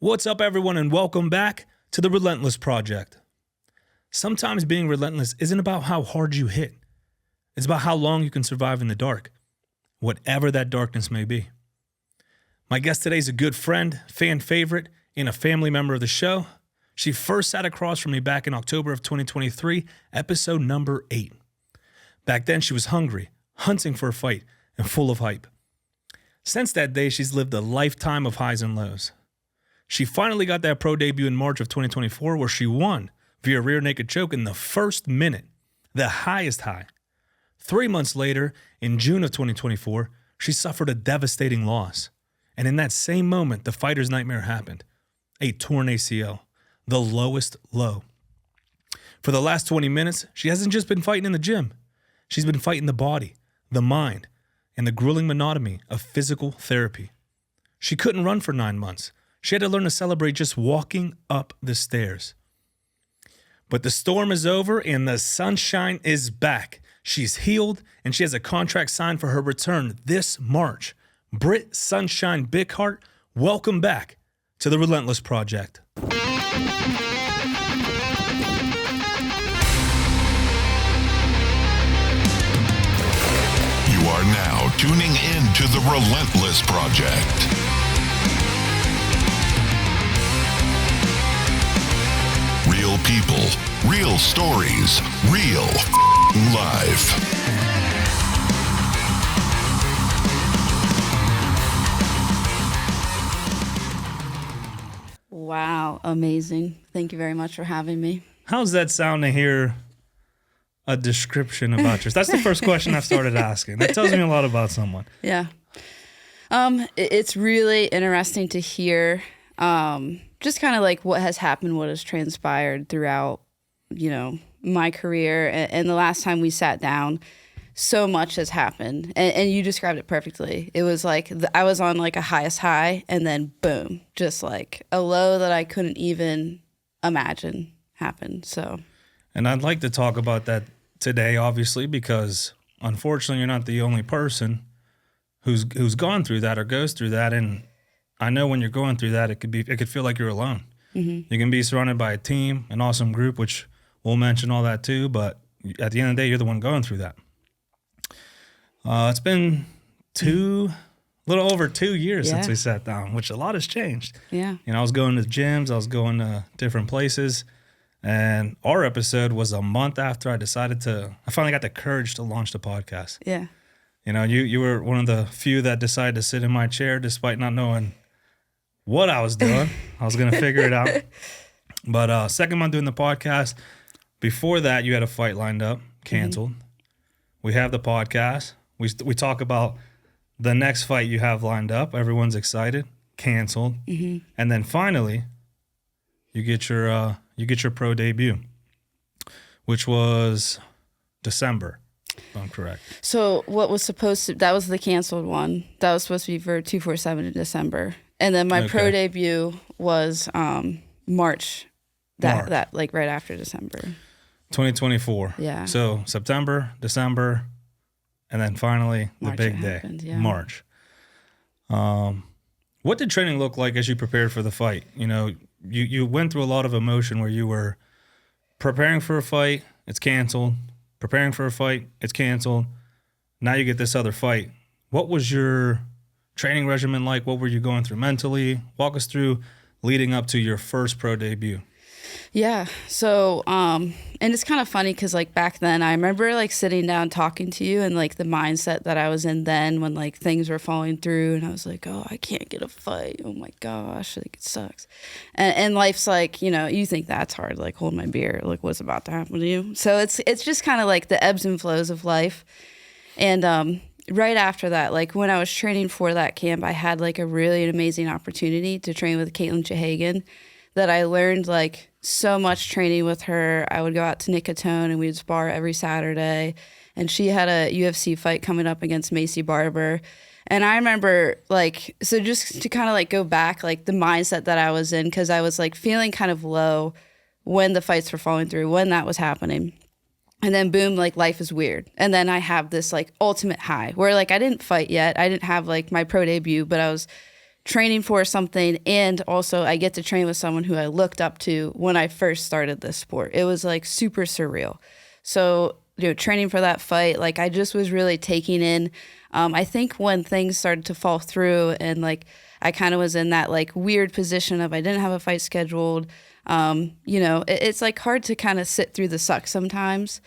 What's up, everyone, and welcome back to the Relentless Project. Sometimes being relentless isn't about how hard you hit. It's about how long you can survive in the dark, whatever that darkness may be. My guest today is a good friend, fan favorite, and a family member of the show. She first sat across from me back in October of 2023, episode number 8. Back then, she was hungry, hunting for a fight, and full of hype. Since that day, she's lived a lifetime of highs and lows. She finally got that pro debut in March of 2024 where she won via rear naked choke in the first minute, the highest high. 3 months later, in June of 2024, she suffered a devastating loss. And in that same moment, the fighter's nightmare happened. A torn ACL, the lowest low. For the last 20 minutes, she hasn't just been fighting in the gym. She's been fighting the body, the mind, and the grueling monotony of physical therapy. She couldn't run for 9 months. She had to learn to celebrate just walking up the stairs. But the storm is over and the sunshine is back. She's healed and she has a contract signed for her return this March. Britt Sunshine Bickhart, welcome back to the Relentless Project. You are now tuning in to the Relentless Project. Real people, real stories, real life. Wow, amazing. Thank you very much for having me. How's that sound to hear a description about yourself? That's the first question I've started asking. That tells me a lot about someone. Yeah. It's really interesting to hear just kind of like what has happened, what has transpired throughout, my career. And the last time we sat down, so much has happened. And you described it perfectly. It was like I was on like a highest high and then boom, just like a low that I couldn't even imagine happened. So, and I'd like to talk about that today, obviously, because unfortunately you're not the only person who's gone through that or goes through that. And I know when you're going through that, it could feel like you're alone. Mm-hmm. You can be surrounded by a team, an awesome group, which we'll mention all that too. But at the end of the day, you're the one going through that. It's been a little over 2 years since we sat down, which a lot has changed. Yeah. I was going to gyms, I was going to different places, and our episode was a month after I finally got the courage to launch the podcast. Yeah. You were one of the few that decided to sit in my chair despite not knowing what I was doing. I was going to figure it out. But second month doing the podcast, before that, you had a fight lined up, canceled. Mm-hmm. We have the podcast. We talk about the next fight you have lined up. Everyone's excited, canceled. Mm-hmm. And then finally, you get your pro debut, which was December, if I'm correct. So that was the canceled one. That was supposed to be for 247 in December. And then my pro debut was March. That like right after December. 2024. Yeah. So September, December, and then finally March, the big day, happened, March. What did training look like as you prepared for the fight? You went through a lot of emotion where you were preparing for a fight, it's canceled. Preparing for a fight, it's canceled. Now you get this other fight. What was your training regimen like? What were you going through mentally? Walk us through leading up to your first pro debut. Yeah. So, and it's kind of funny because like back then I remember like sitting down talking to you and like the mindset that I was in then when like things were falling through and I was like, oh, I can't get a fight. Oh my gosh. Like it sucks. And life's like, you think that's hard. Like hold my beer. Like what's about to happen to you? So it's just kind of like the ebbs and flows of life. And, right after that, like when I was training for that camp, I had like a really amazing opportunity to train with Caitlin Chahagan that I learned like so much training with her. I would go out to Nicotone and we'd spar every Saturday. And she had a UFC fight coming up against Macy Barber. And I remember like, so just to kind of like go back, like the mindset that I was in, because I was like feeling kind of low when the fights were falling through, when that was happening. And then boom, like life is weird. And then I have this like ultimate high where like I didn't fight yet. I didn't have like my pro debut, but I was, training for something, and also I get to train with someone who I looked up to when I first started this sport. It was like super surreal. So, training for that fight, like I just was really taking in, I think when things started to fall through and like I kind of was in that like weird position of I didn't have a fight scheduled, it's like hard to kind of sit through the suck sometimes.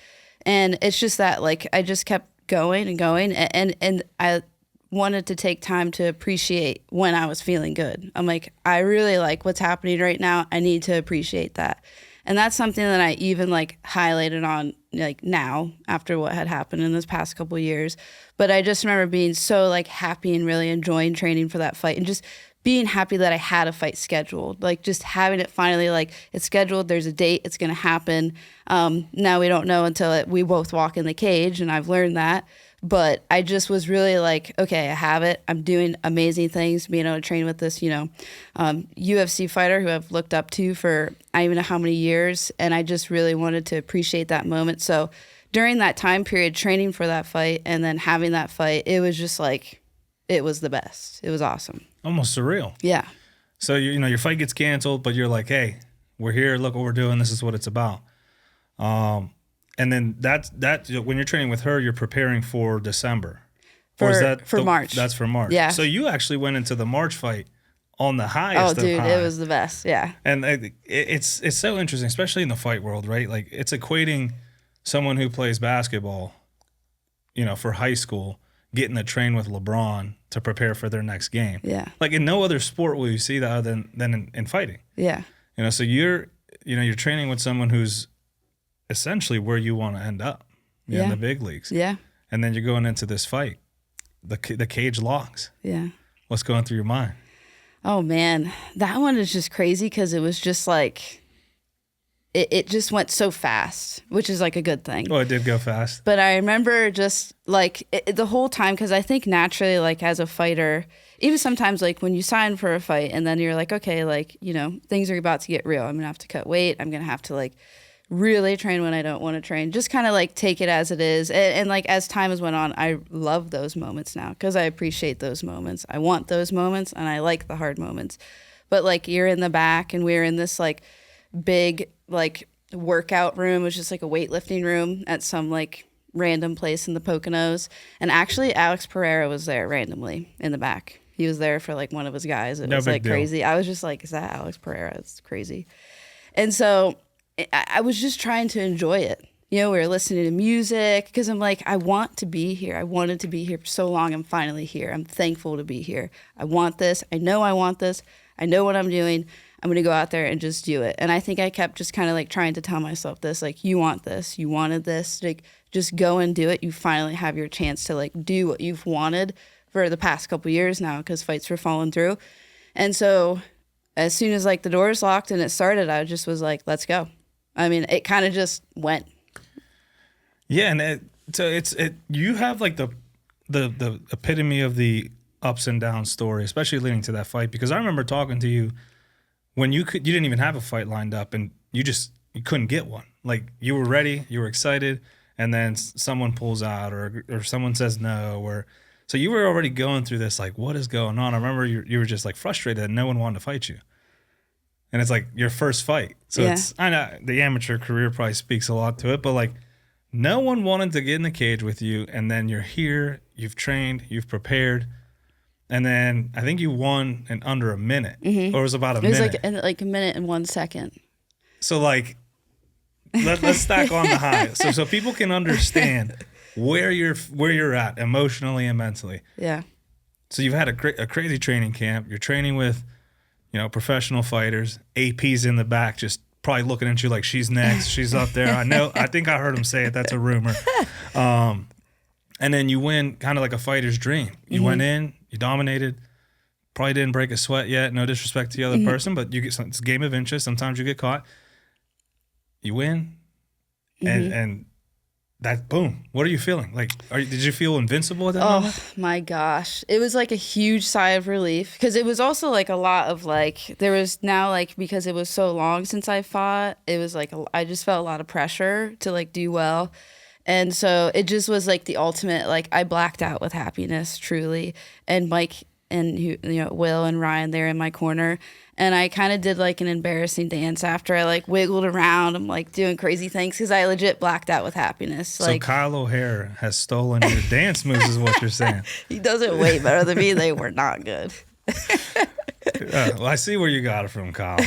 And it's just that like I just kept going and going, and I wanted to take time to appreciate when I was feeling good. I'm like, I really like what's happening right now. I need to appreciate that. And that's something that I even like highlighted on like now after what had happened in this past couple of years. But I just remember being so like happy and really enjoying training for that fight, and just being happy that I had a fight scheduled, like just having it finally, like it's scheduled, there's a date, it's going to happen. Now we don't know until we both walk in the cage, and I've learned that. But I just was really like, okay, I have it. I'm doing amazing things, being able to train with this, UFC fighter who I've looked up to for I don't even know how many years. And I just really wanted to appreciate that moment. So during that time period, training for that fight and then having that fight, it was just like, it was the best. It was awesome. Almost surreal. Yeah. So, your fight gets canceled, but you're like, hey, we're here. Look what we're doing. This is what it's about. And then that's when you're training with her, you're preparing for December. For March. That's for March. Yeah. So you actually went into the March fight on the highest. Oh, dude, of high. it was the best. Yeah. And it's so interesting, especially in the fight world, right? Like it's equating someone who plays basketball, for high school, getting to train with LeBron to prepare for their next game. Yeah. Like in no other sport will you see that other than in fighting. Yeah. So you're training with someone who's essentially where you want to end up in the big leagues. Yeah. And then you're going into this fight. The cage locks. Yeah. What's going through your mind? Oh, man. That one is just crazy because it was just like, it just went so fast, which is like a good thing. Oh, it did go fast. But I remember just like the whole time, because I think naturally, like as a fighter, even sometimes like when you sign for a fight and then you're like, okay, like, things are about to get real. I'm going to have to cut weight. I'm going to have to like really train when I don't want to train. Just kind of like take it as it is. And like as time has went on, I love those moments now because I appreciate those moments. I want those moments and I like the hard moments. But like you're in the back and we're in this like big like workout room, which is like a weightlifting room at some like random place in the Poconos. And actually Alex Pereira was there randomly in the back. He was there for like one of his guys. It was like crazy. I was just like, is that Alex Pereira? It's crazy. And so I was just trying to enjoy it. We were listening to music because I'm like, I want to be here. I wanted to be here for so long. I'm finally here. I'm thankful to be here. I want this. I know I want this. I know what I'm doing. I'm going to go out there and just do it. And I think I kept just kind of like trying to tell myself this, like, you want this. You wanted this. Like, just go and do it. You finally have your chance to like do what you've wanted for the past couple years now because fights were falling through. And so as soon as like the doors locked and it started, I just was like, let's go. I mean, it kind of just went. Yeah, and you have like the epitome of the ups and downs story, especially leading to that fight. Because I remember talking to you when you didn't even have a fight lined up, and you couldn't get one. Like you were ready, you were excited, and then someone pulls out or someone says no, so you were already going through this like, what is going on? I remember you were just like frustrated that no one wanted to fight you. And it's like your first fight. So I know the amateur career probably speaks a lot to it, but like no one wanted to get in the cage with you. And then you're here, you've trained, you've prepared. And then I think you won in under a minute, or it was about a minute. It was like a minute and 1 second. So like, let's stack on the high. So people can understand where you're at emotionally and mentally. Yeah. So you've had a crazy training camp. You're training with, professional fighters. AP's in the back, just probably looking at you like she's next. She's up there. I think I heard him say it. That's a rumor. And then you win kind of like a fighter's dream. You went in, you dominated. Probably didn't break a sweat yet. No disrespect to the other person, but it's a game of inches. Sometimes you get caught. You win, and that boom. What are you feeling? Like, did you feel invincible at that moment? Oh my gosh. It was like a huge sigh of relief because it was also like a lot of like, there was now like, because it was so long since I fought, it was like, I just felt a lot of pressure to like do well. And so it just was like the ultimate, like I blacked out with happiness truly. And Mike and Will and Ryan there in my corner. And I kind of did like an embarrassing dance after I like wiggled around. I'm like doing crazy things because I legit blacked out with happiness. So Like, Kyle O'Hare has stolen your dance moves is what you're saying. he does it way better than me. They were not good. Well, I see where you got it from, Kyle.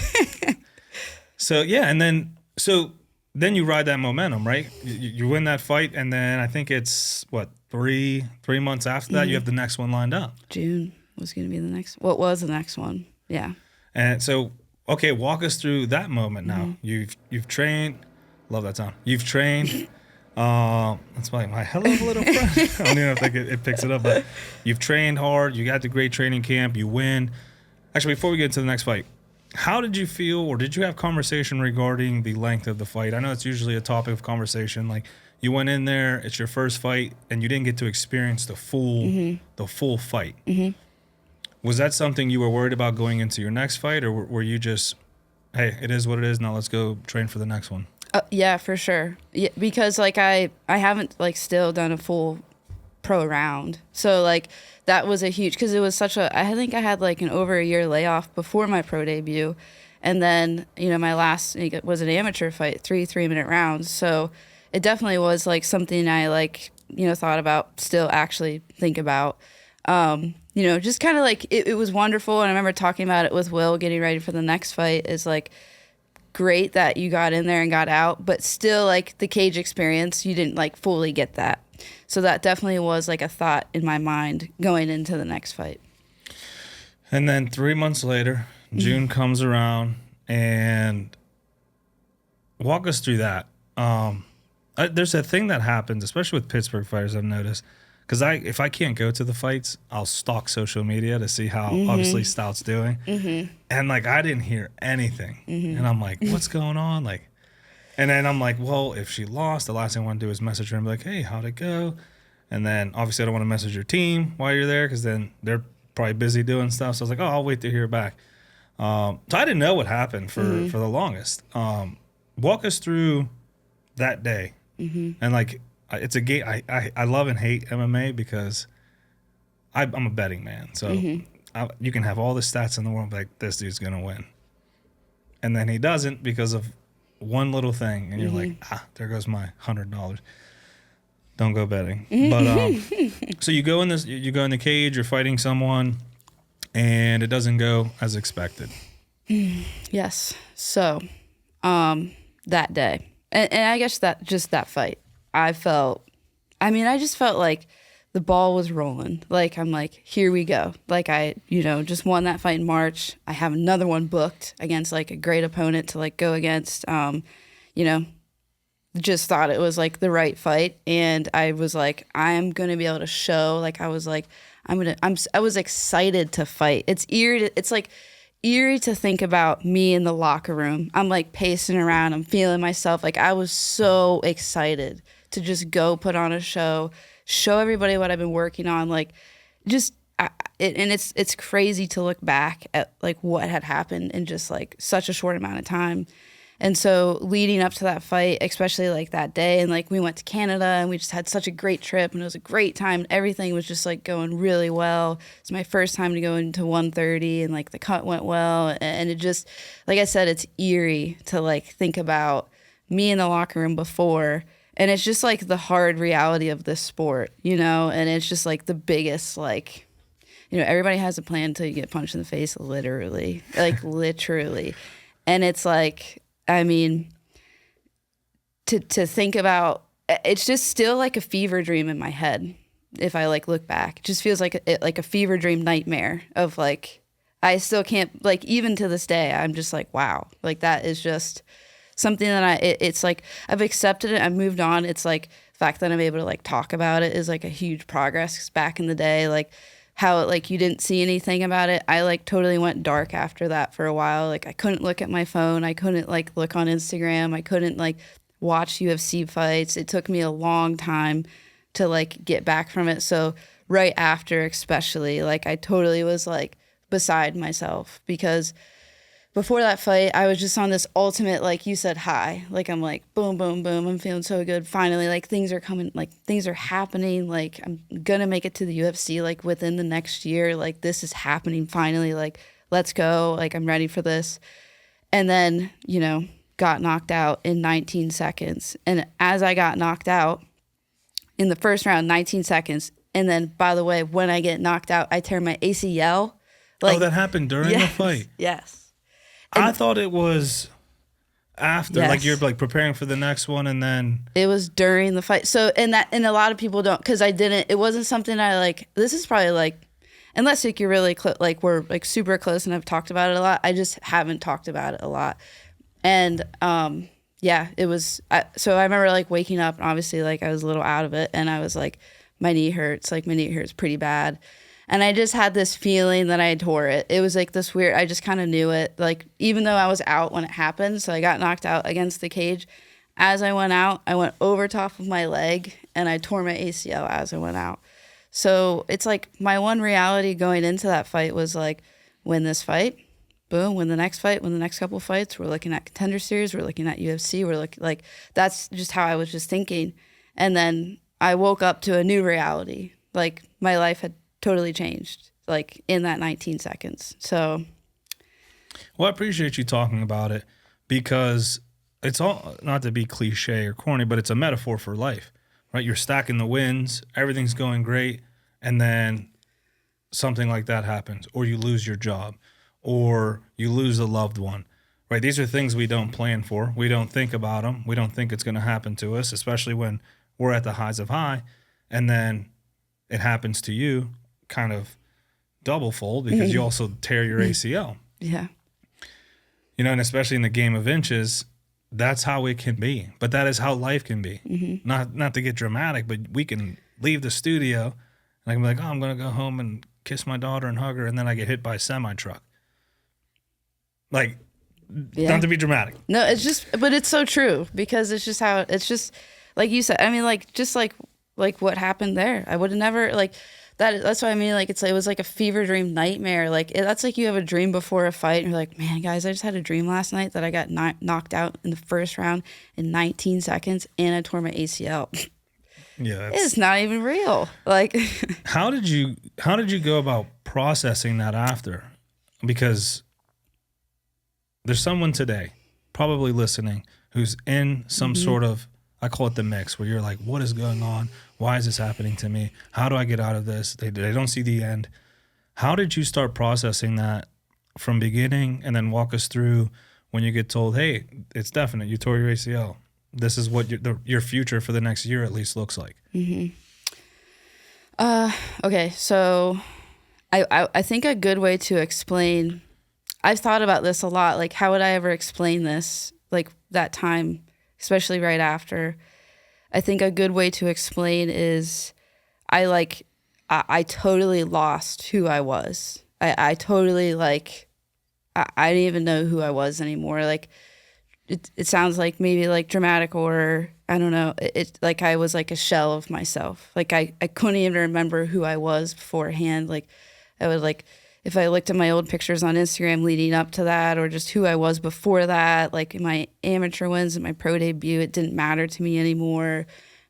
So yeah, and then you ride that momentum, right? You win that fight, and then I think it's what 3 months after that you have the next one lined up. June was going to be the next. What was the next one? Yeah. And so, okay, walk us through that moment now. You've trained. Love that sound. You've trained. That's my hello little friend. I don't even think it picks it up, but you've trained hard. You got the great training camp. You win. Actually, before we get into the next fight, how did you feel, or did you have conversation regarding the length of the fight? I know it's usually a topic of conversation. Like you went in there, it's your first fight, and you didn't get to experience the full fight. Mm-hmm. Was that something you were worried about going into your next fight, or were you just, hey, it is what it is, now let's go train for the next one? Yeah, for sure. Yeah, because like I haven't like still done a full pro round. So like that was a huge, because it was such a, I think I had like an over a year layoff before my pro debut. And then, my last was an amateur fight, 3-minute rounds. So it definitely was like something I like, thought about, still actually think about. Just kind of like it was wonderful. And I remember talking about it with Will getting ready for the next fight is like great that you got in there and got out, but still like the cage experience, you didn't like fully get that. So that definitely was like a thought in my mind going into the next fight. And then 3 months later, June comes around, and walk us through that. There's a thing that happens, especially with Pittsburgh fighters, I've noticed. Because if I can't go to the fights, I'll stalk social media to see how obviously Stout's doing. Mm-hmm. And like I didn't hear anything. Mm-hmm. And I'm like, what's going on? Like, and then I'm like, well, if she lost, the last thing I want to do is message her and be like, hey, how'd it go? And then obviously I don't want to message your team while you're there because then they're probably busy doing stuff. So I was like, oh, I'll wait to hear back. So I didn't know what happened for the longest. Walk us through that day. Mm-hmm. And like, it's a game. I love and hate MMA because I'm a betting man. So you can have all the stats in the world, like this dude's gonna win, and then he doesn't because of one little thing, and you're like, there goes my $100. Don't go betting. But so you go in the cage, you're fighting someone, and it doesn't go as expected. Yes. So that day, and I guess that fight. I just felt like the ball was rolling. Like, I'm like, here we go. Like I, just won that fight in March. I have another one booked against like a great opponent to like go against, just thought it was like the right fight. And I was like, I'm going to be able to show, like, I was like, I was excited to fight. It's eerie to think about me in the locker room. I'm like pacing around. I'm feeling myself. Like I was so excited to just go put on a show everybody what I've been working on. Like it's crazy to look back at like what had happened in just like such a short amount of time. And so leading up to that fight, especially like that day, and like we went to Canada and we just had such a great trip and it was a great time. Everything was just like going really well. It's my first time to go into 130 and like the cut went well. And it just, like I said, it's eerie to like think about me in the locker room before. And it's just like the hard reality of this sport, and it's just like the biggest, like, everybody has a plan until you get punched in the face, literally, like literally. And it's like, I mean, to think about, it's just still like a fever dream in my head. If I like look back, it just feels like a fever dream nightmare of like, I still can't, like, even to this day, I'm just like, wow, like that is just something that it's like, I've accepted it. I've moved on. It's like the fact that I'm able to like talk about it is like a huge progress. 'Cause back in the day, like how like you didn't see anything about it. I like totally went dark after that for a while. Like I couldn't look at my phone. I couldn't like look on Instagram. I couldn't like watch UFC fights. It took me a long time to like get back from it. So right after, especially, like I totally was like beside myself because before that fight, I was just on this ultimate, like you said, high. Like, I'm like, boom, boom, boom. I'm feeling so good. Finally, like, things are coming, like, things are happening. Like, I'm going to make it to the UFC, like, within the next year. Like, this is happening finally. Like, let's go. Like, I'm ready for this. And then, you know, got knocked out in 19 seconds. And as I got knocked out in the first round, 19 seconds. And then, by the way, when I get knocked out, I tear my ACL. Like, oh, that happened during the fight? Yes. I thought it was after, Yes. like you're like preparing for the next one, and then it was during the fight. So, and a lot of people don't, because it wasn't something I like. This is probably like, unless like you're really like we're like super close and I've talked about it a lot. I just haven't talked about it a lot. And yeah, it was. So I remember like waking up, and obviously like I was a little out of it, and I was like, my knee hurts. Like my knee hurts pretty bad. And I just had this feeling that I tore it. It was like this weird, I just kind of knew it. Like, even though I was out when it happened, so I got knocked out against the cage. As I went out, I went over top of my leg and I tore my ACL as I went out. So it's like my one reality going into that fight was like, win this fight, boom, win the next fight, win the next couple fights. We're looking at Contender Series, we're looking at UFC, we're looking like, that's just how I was just thinking. And then I woke up to a new reality. Like my life had totally changed, like in that 19 seconds. So, well, I appreciate you talking about it, because it's all, not to be cliche or corny, but it's a metaphor for life, right? You're stacking the wins, everything's going great, and then something like that happens, or you lose your job, or you lose a loved one, right? These are things we don't plan for. We don't think about them. We don't think it's going to happen to us, especially when we're at the highs of high, and then it happens to you kind of double fold, because you also tear your ACL. yeah. You know, and especially in the game of inches, that's how it can be. But that is how life can be. Not to get dramatic, but we can leave the studio and I can be like, oh, I'm going to go home and kiss my daughter and hug her, and then I get hit by a semi-truck. Like, not to be dramatic. No, it's just, but it's so true, because it's just how, it's just, like you said, I mean, like, just like what happened there. I would have never, like, that's what I mean. Like, it was like a fever dream nightmare. Like, that's like you have a dream before a fight, and you're like, man, guys, I just had a dream last night that I got knocked out in the first round in 19 seconds, and I tore my ACL. Yeah, It's not even real. Like, how did you go about processing that after? Because there's someone today probably listening who's in some sort of, I call it the mix, where you're like, what is going on? Why is this happening to me? How do I get out of this? They don't see the end. How did you start processing that from beginning, and then walk us through when you get told, hey, it's definite, you tore your ACL. This is what your future for the next year at least looks like. okay, so I think a good way to explain, I've thought about this a lot, like how would I ever explain this, like that time, especially right after. I think a good way to explain is I totally lost who I was. I totally, like, I didn't even know who I was anymore. Like, it sounds like maybe like dramatic, or I don't know. It like I was like a shell of myself. Like I couldn't even remember who I was beforehand. Like I would, like, if I looked at my old pictures on Instagram leading up to that, or just who I was before that, like in my amateur wins and my pro debut, it didn't matter to me anymore.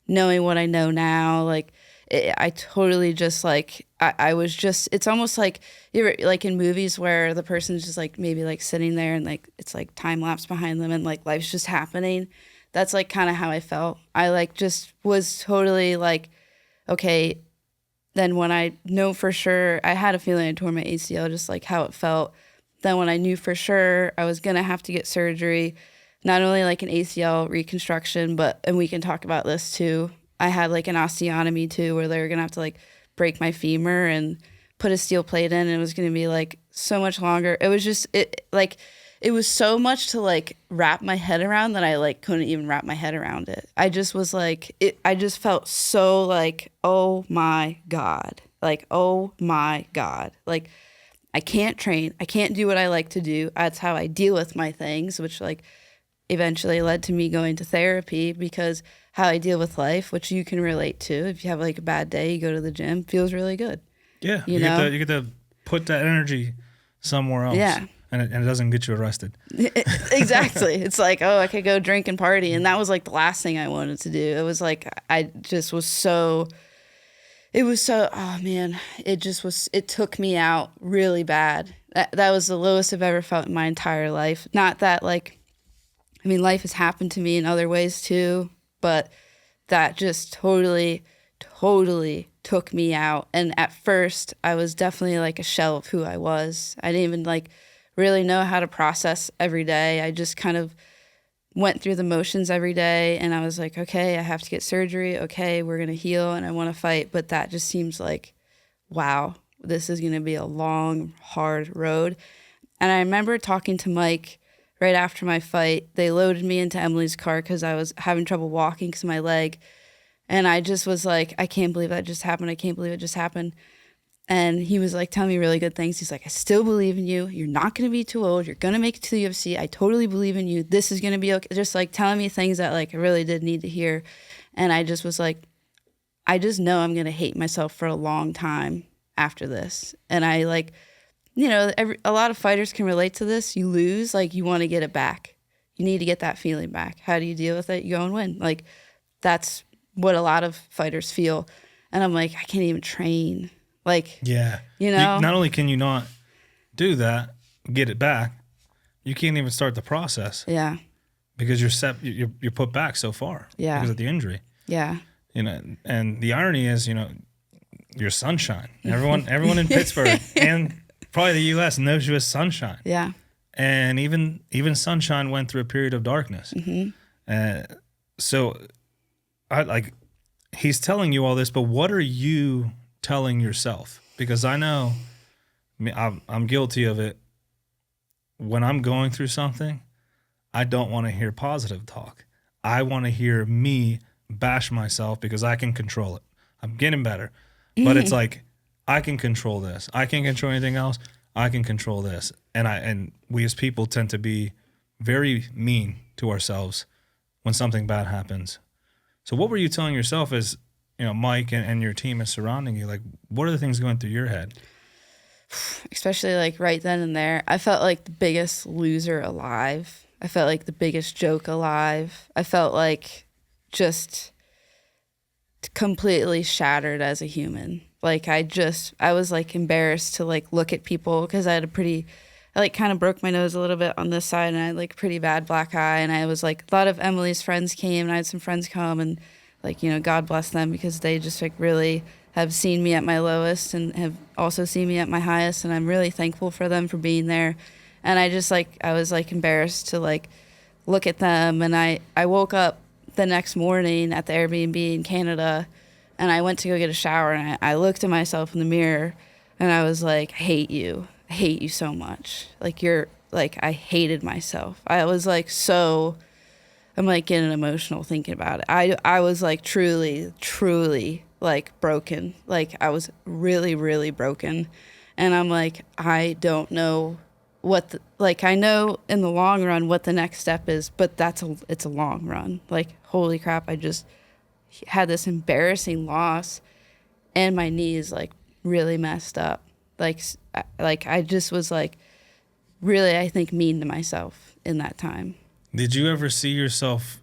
Knowing what I know now, like I totally just like, I was just, it's almost like, like in movies where the person's just like maybe like sitting there and like it's like time lapse behind them and like life's just happening. That's like kind of how I felt. I like just was totally like, okay, then when I know for sure, I had a feeling I tore my ACL, just like how it felt. Then when I knew for sure I was going to have to get surgery, not only like an ACL reconstruction, but, and we can talk about this too, I had like an osteotomy too, where they were going to have to like break my femur and put a steel plate in, and it was going to be like so much longer. It was just, it was so much to like wrap my head around that I like couldn't even wrap my head around it. I just was like, I just felt so like, oh my God, like, oh my God. Like I can't train. I can't do what I like to do. That's how I deal with my things, which like eventually led to me going to therapy, because how I deal with life, which you can relate to. If you have like a bad day, you go to the gym, feels really good. Yeah. You know? You get to put that energy somewhere else. Yeah. and it doesn't get you arrested. Exactly. It's like, oh, I could go drink and party. And that was like the last thing I wanted to do. It was like, I just was so, oh man, it took me out really bad. That was the lowest I've ever felt in my entire life. Not that like, I mean, life has happened to me in other ways too, but that just totally took me out. And at first I was definitely like a shell of who I was. I didn't even like really know how to process every day. I just kind of went through the motions every day, and I was like, okay, I have to get surgery. Okay, we're going to heal and I want to fight. But that just seems like, wow, this is going to be a long, hard road. And I remember talking to Mike right after my fight. They loaded me into Emily's car because I was having trouble walking because of my leg. And I just was like, I can't believe that just happened. I can't believe it just happened. And he was like telling me really good things. He's like, I still believe in you. You're not going to be too old. You're going to make it to the UFC. I totally believe in you. This is going to be okay. Just like telling me things that like I really did need to hear. And I just was like, I just know I'm going to hate myself for a long time after this. And I like, you know, a lot of fighters can relate to this. You lose, like you want to get it back. You need to get that feeling back. How do you deal with it? You go and win. Like that's what a lot of fighters feel. And I'm like, I can't even train. Like, yeah, you know, not only can you not do that, get it back, you can't even start the process. Yeah. Because you're put back so far. Yeah. Because of the injury. Yeah. You know, and the irony is, you know, you're sunshine. Everyone in Pittsburgh and probably the U.S. knows you as Sunshine. Yeah. And even Sunshine went through a period of darkness. So I like, he's telling you all this, but what are you telling yourself? Because I know, I'm guilty of it. When I'm going through something, I don't want to hear positive talk. I want to hear me bash myself because I can control it. I'm getting better. But it's like, I can control this. I can't control anything else. I can control this. And we as people tend to be very mean to ourselves when something bad happens. So what were you telling yourself as, you know, Mike and your team is surrounding you? Like, what are the things going through your head? Especially like right then and there, I felt like the biggest loser alive. I felt like the biggest joke alive. I felt like just completely shattered as a human. Like I was like embarrassed to like look at people because I like kind of broke my nose a little bit on this side, and I had like pretty bad black eye. And I was like, a lot of Emily's friends came, and I had some friends come, and like, you know, God bless them because they just like really have seen me at my lowest and have also seen me at my highest. And I'm really thankful for them for being there. And I just like, I was like embarrassed to like look at them. And I woke up the next morning at the Airbnb in Canada, and I went to go get a shower, and I looked at myself in the mirror, and I was like, I hate you so much. Like I hated myself. I was like, I'm like getting emotional thinking about it. I was like truly like broken. Like I was really, really broken. And I'm like, I don't know I know in the long run what the next step is, but it's a long run. Like, holy crap, I just had this embarrassing loss, and my knee is like really messed up. Like I just was like really, I think, mean to myself in that time. Did you ever see yourself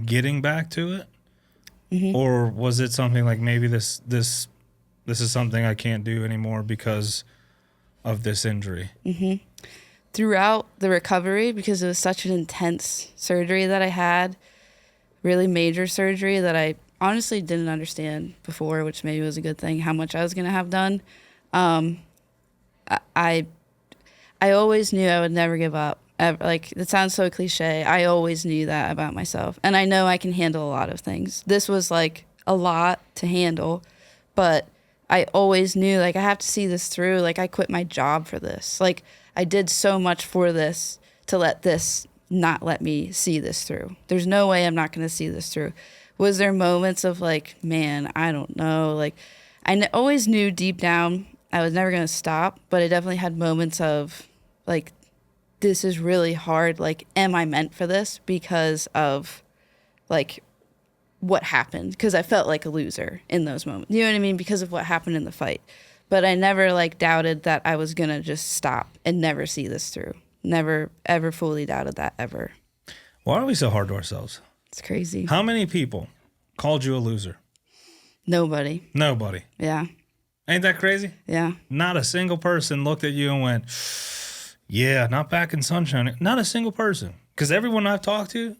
getting back to it? Mm-hmm. Or was it something like, maybe this is something I can't do anymore because of this injury? Mm-hmm. Throughout the recovery, because it was such an intense surgery that I had, really major surgery that I honestly didn't understand before, which maybe was a good thing, how much I was going to have done. I always knew I would never give up. Like, it sounds so cliche. I always knew that about myself. And I know I can handle a lot of things. This was like a lot to handle, but I always knew, like, I have to see this through. Like, I quit my job for this. Like, I did so much for this to let this not let me see this through. There's no way I'm not going to see this through. Was there moments of like, man, I don't know. Like, always knew deep down I was never going to stop, but I definitely had moments of like, this is really hard. Like, am I meant for this because of like what happened? Because I felt like a loser in those moments. You know what I mean? Because of what happened in the fight. But I never like doubted that I was going to just stop and never see this through. never, ever fully doubted that ever. Why are we so hard to ourselves? It's crazy. How many people called you a loser? Nobody. Nobody. Yeah. Ain't that crazy? Yeah. Not a single person looked at you and went, yeah, not back in sunshine. Not a single person. Because everyone I've talked to,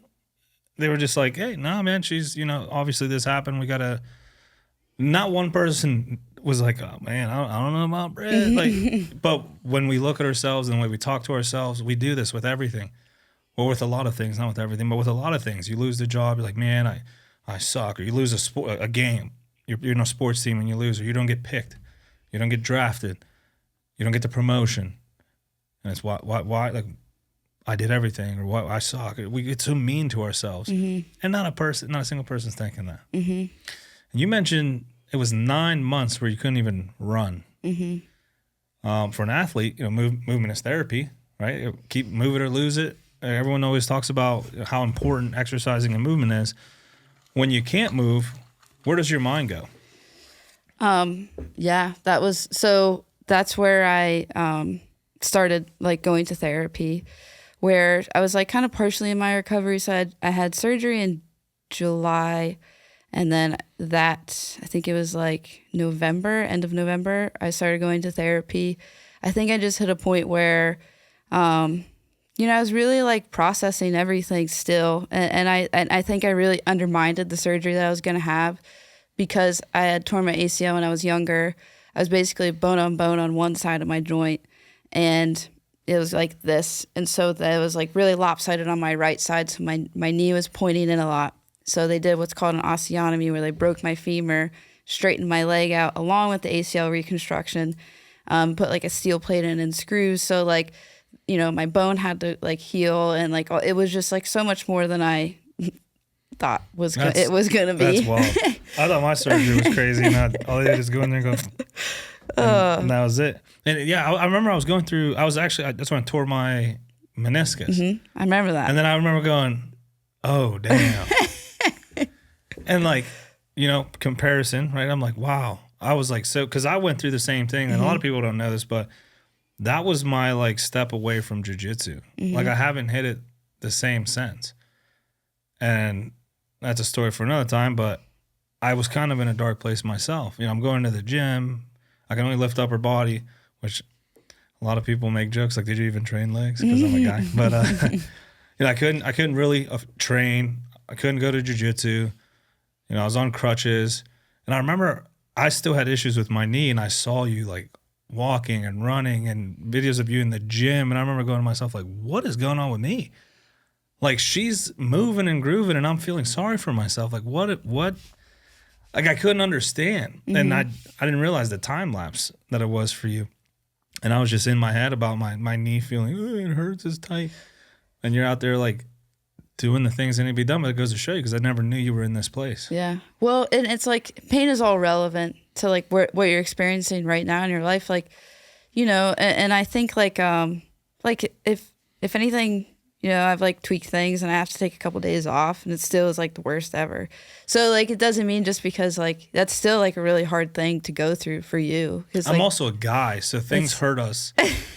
they were just like, hey, nah, man, she's, obviously this happened. We got to, not one person was like, oh, man, I don't know about Britt. Like, but when we look at ourselves and the way we talk to ourselves, we do this with everything. Well, with a lot of things, not with everything, but with a lot of things. You lose the job, you're like, man, I suck. Or you lose a game. You're in a sports team and you lose, or you don't get picked. You don't get drafted. You don't get the promotion. And it's why like, I did everything, or why I suck. We get so mean to ourselves. And not a single person's thinking that. And you mentioned it was 9 months where you couldn't even run. For an athlete, movement is therapy, right? Keep move it or lose it. Everyone always talks about how important exercising and movement is. When you can't move, where does your mind go? Yeah, that's where I started like going to therapy, where I was like kind of partially in my recovery. So I had surgery in July, and then I think it was like end of November, I started going to therapy. I think I just hit a point where, I was really like processing everything still. And I think I really undermined the surgery that I was going to have, because I had torn my ACL when I was younger. I was basically bone on bone on one side of my joint, and it was like this. And so that was like really lopsided on my right side. So my knee was pointing in a lot. So they did what's called an osteotomy, where they broke my femur, straightened my leg out along with the ACL reconstruction, put like a steel plate in and screws. So like, my bone had to like heal, and like it was just like so much more than I thought it was going to be. That's wild. I thought my surgery was crazy, and all I did is go in there and go, and that was it. And yeah, I remember that's when I tore my meniscus. I remember that. And then I remember going, oh, damn. And like, comparison, right? I'm like, wow. I was like, because I went through the same thing, and a lot of people don't know this, but that was my like step away from jiu-jitsu. Like, I haven't hit it the same since. And that's a story for another time, but I was kind of in a dark place myself. I'm going to the gym. I can only lift upper body, which a lot of people make jokes like, did you even train legs? Because I'm a guy. But I couldn't really train. I couldn't go to jiu-jitsu. I was on crutches. And I remember I still had issues with my knee, and I saw you like walking and running and videos of you in the gym. And I remember going to myself like, what is going on with me? Like, she's moving and grooving, and I'm feeling sorry for myself. Like, what? Like, I couldn't understand. And I didn't realize the time lapse that it was for you. And I was just in my head about my knee feeling, oh, it hurts, it's tight. And you're out there like doing the things that need to be done, but it goes to show you, because I never knew you were in this place. Yeah. Well, and it's like pain is all relevant to like what you're experiencing right now in your life. Like, and I think like if anything, I've like tweaked things and I have to take a couple days off, and it still is like the worst ever. So like, it doesn't mean just because like that's still like a really hard thing to go through for you. Cause I'm also a guy, so things hurt us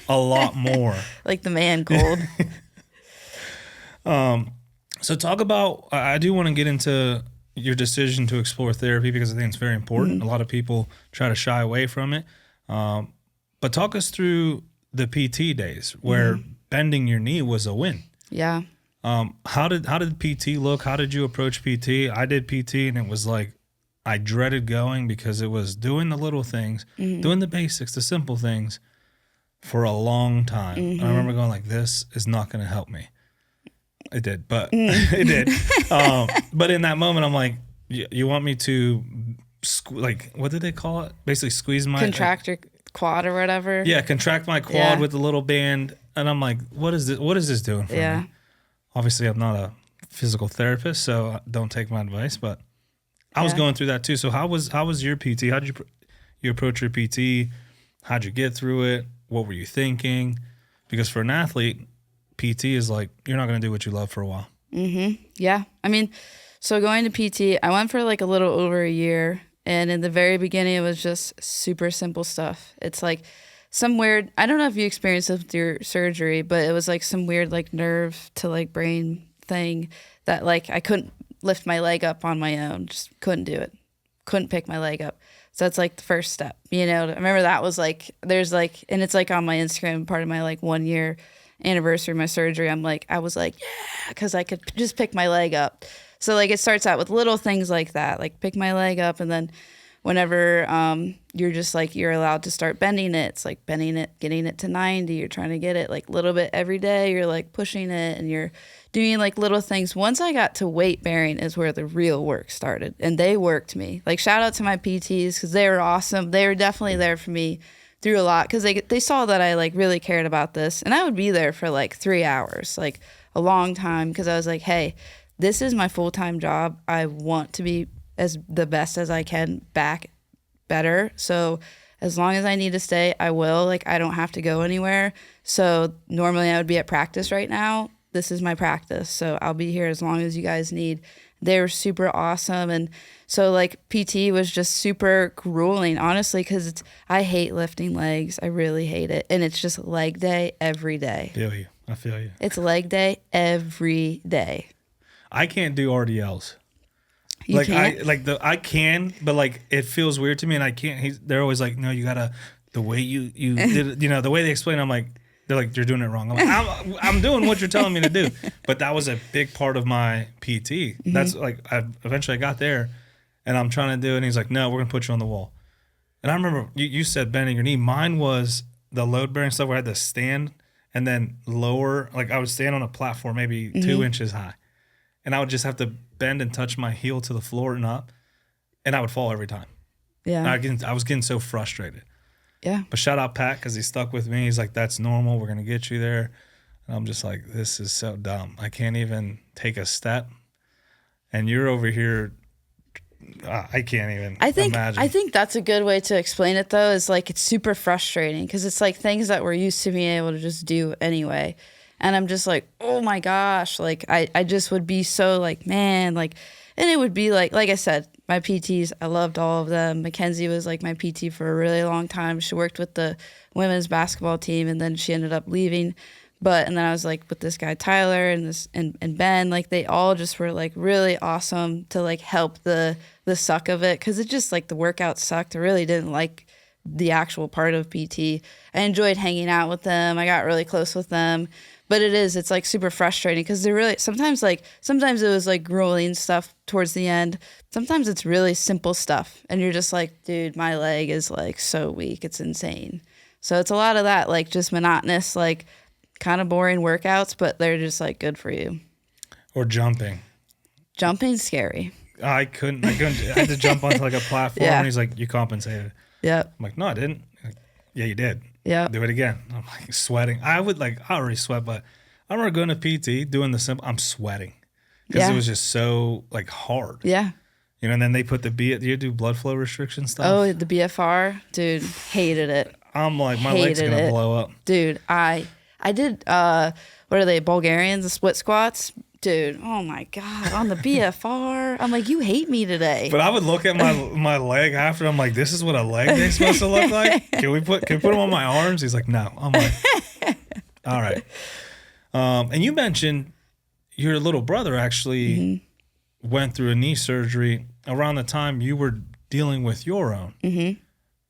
a lot more. Like the man cold. So talk about, I do want to get into your decision to explore therapy, because I think it's very important. A lot of people try to shy away from it. But talk us through the PT days where bending your knee was a win. Yeah. How did PT look? How did you approach PT? I did PT, and it was like, I dreaded going, because it was doing the little things, doing the basics, the simple things for a long time. And I remember going like, this is not going to help me. It did, but it did. But in that moment, I'm like, you want me to, like, what did they call it? Basically squeeze my... Contract your quad or whatever. Yeah, contract my quad with the little band. And I'm like, what is this doing for me? Obviously, I'm not a physical therapist, so don't take my advice, but I was going through that too. So how was your PT? How did you approach your PT? How'd you get through it? What were you thinking? Because for an athlete, PT is like, you're not going to do what you love for a while. Yeah. I mean, so going to PT, I went for like a little over a year. And in the very beginning, it was just super simple stuff. It's like some weird, I don't know if you experienced this with your surgery, but it was like some weird like nerve to like brain thing that like I couldn't lift my leg up on my own. Just couldn't do it. Couldn't pick my leg up. So that's like the first step, I remember that was like, there's like, and it's like on my Instagram, part of my like 1 year anniversary of my surgery. I was like, yeah, because I could just pick my leg up. So like it starts out with little things like that, like pick my leg up. And then whenever you're just like, you're allowed to start bending it, it's like bending it, getting it to 90. You're trying to get it like a little bit every day. You're like pushing it and you're doing like little things. Once I got to weight bearing is where the real work started. And they worked me. Like shout out to my PTs because they were awesome. They were definitely there for me through a lot because they saw that I like really cared about this. And I would be there for like 3 hours, like a long time because I was like, hey, this is my full-time job. I want to be as the best as I can back better. So as long as I need to stay, I will. Like I don't have to go anywhere. So normally I would be at practice right now. This is my practice. So I'll be here as long as you guys need. They were super awesome. And so like PT was just super grueling, honestly, because I hate lifting legs. I really hate it. And it's just leg day every day. I feel you. It's leg day every day. I can't do RDLs. You like can't? I can, but like it feels weird to me, and I can't. They're always like, no, you gotta the way you did it, the way they explain. I'm like, they're like, you're doing it wrong. I'm like, I'm doing what you're telling me to do. But that was a big part of my PT. Mm-hmm. That's like eventually I got there, and I'm trying to do it, and he's like, no, we're gonna put you on the wall. And I remember you said bending your knee. Mine was the load bearing stuff where I had to stand and then lower. Like I would stand on a platform maybe 2 inches high. And I would just have to bend and touch my heel to the floor and up, and I would fall every time. Yeah. I was getting so frustrated. Yeah. But shout out Pat because he stuck with me. He's like, that's normal. We're going to get you there. And I'm just like, this is so dumb. I can't even take a step. And you're over here. I can't even imagine. I think that's a good way to explain it, though, is like it's super frustrating because it's like things that we're used to being able to just do anyway. And I'm just like, oh my gosh, like I just would be so like, man, like, and it would be like I said, my PTs, I loved all of them. Mackenzie was like my PT for a really long time. She worked with the women's basketball team and then she ended up leaving. And then I was like with this guy, Tyler, and Ben, like they all just were like really awesome to like help the suck of it. Cause it just like the workout sucked. I really didn't like the actual part of PT. I enjoyed hanging out with them. I got really close with them. But it's like super frustrating because they're really, sometimes it was like grueling stuff towards the end. Sometimes it's really simple stuff. And you're just like, dude, my leg is like so weak. It's insane. So it's a lot of that, like just monotonous, like kind of boring workouts, but they're just like good for you. Or jumping. Jumping's scary. I couldn't. I had to jump onto like a platform and he's like, you compensated. Yep. I'm like, no, I didn't. Like, yeah, you did. Yeah. Do it again. I'm like sweating. I already sweat, but I remember going to PT, doing the simple, I'm sweating. Because it was just so like hard. Yeah. And then they put do you do blood flow restriction stuff? Oh, the BFR? Dude, hated it. I'm like, my leg's going to blow up. Dude, I did, what are they, Bulgarians, the split squats? Dude, oh my God, on the BFR. I'm like, you hate me today. But I would look at my leg after. I'm like, this is what a leg day's supposed to look like? Can we put them on my arms? He's like, no. I'm like, all right. And you mentioned your little brother actually went through a knee surgery around the time you were dealing with your own. Mm-hmm.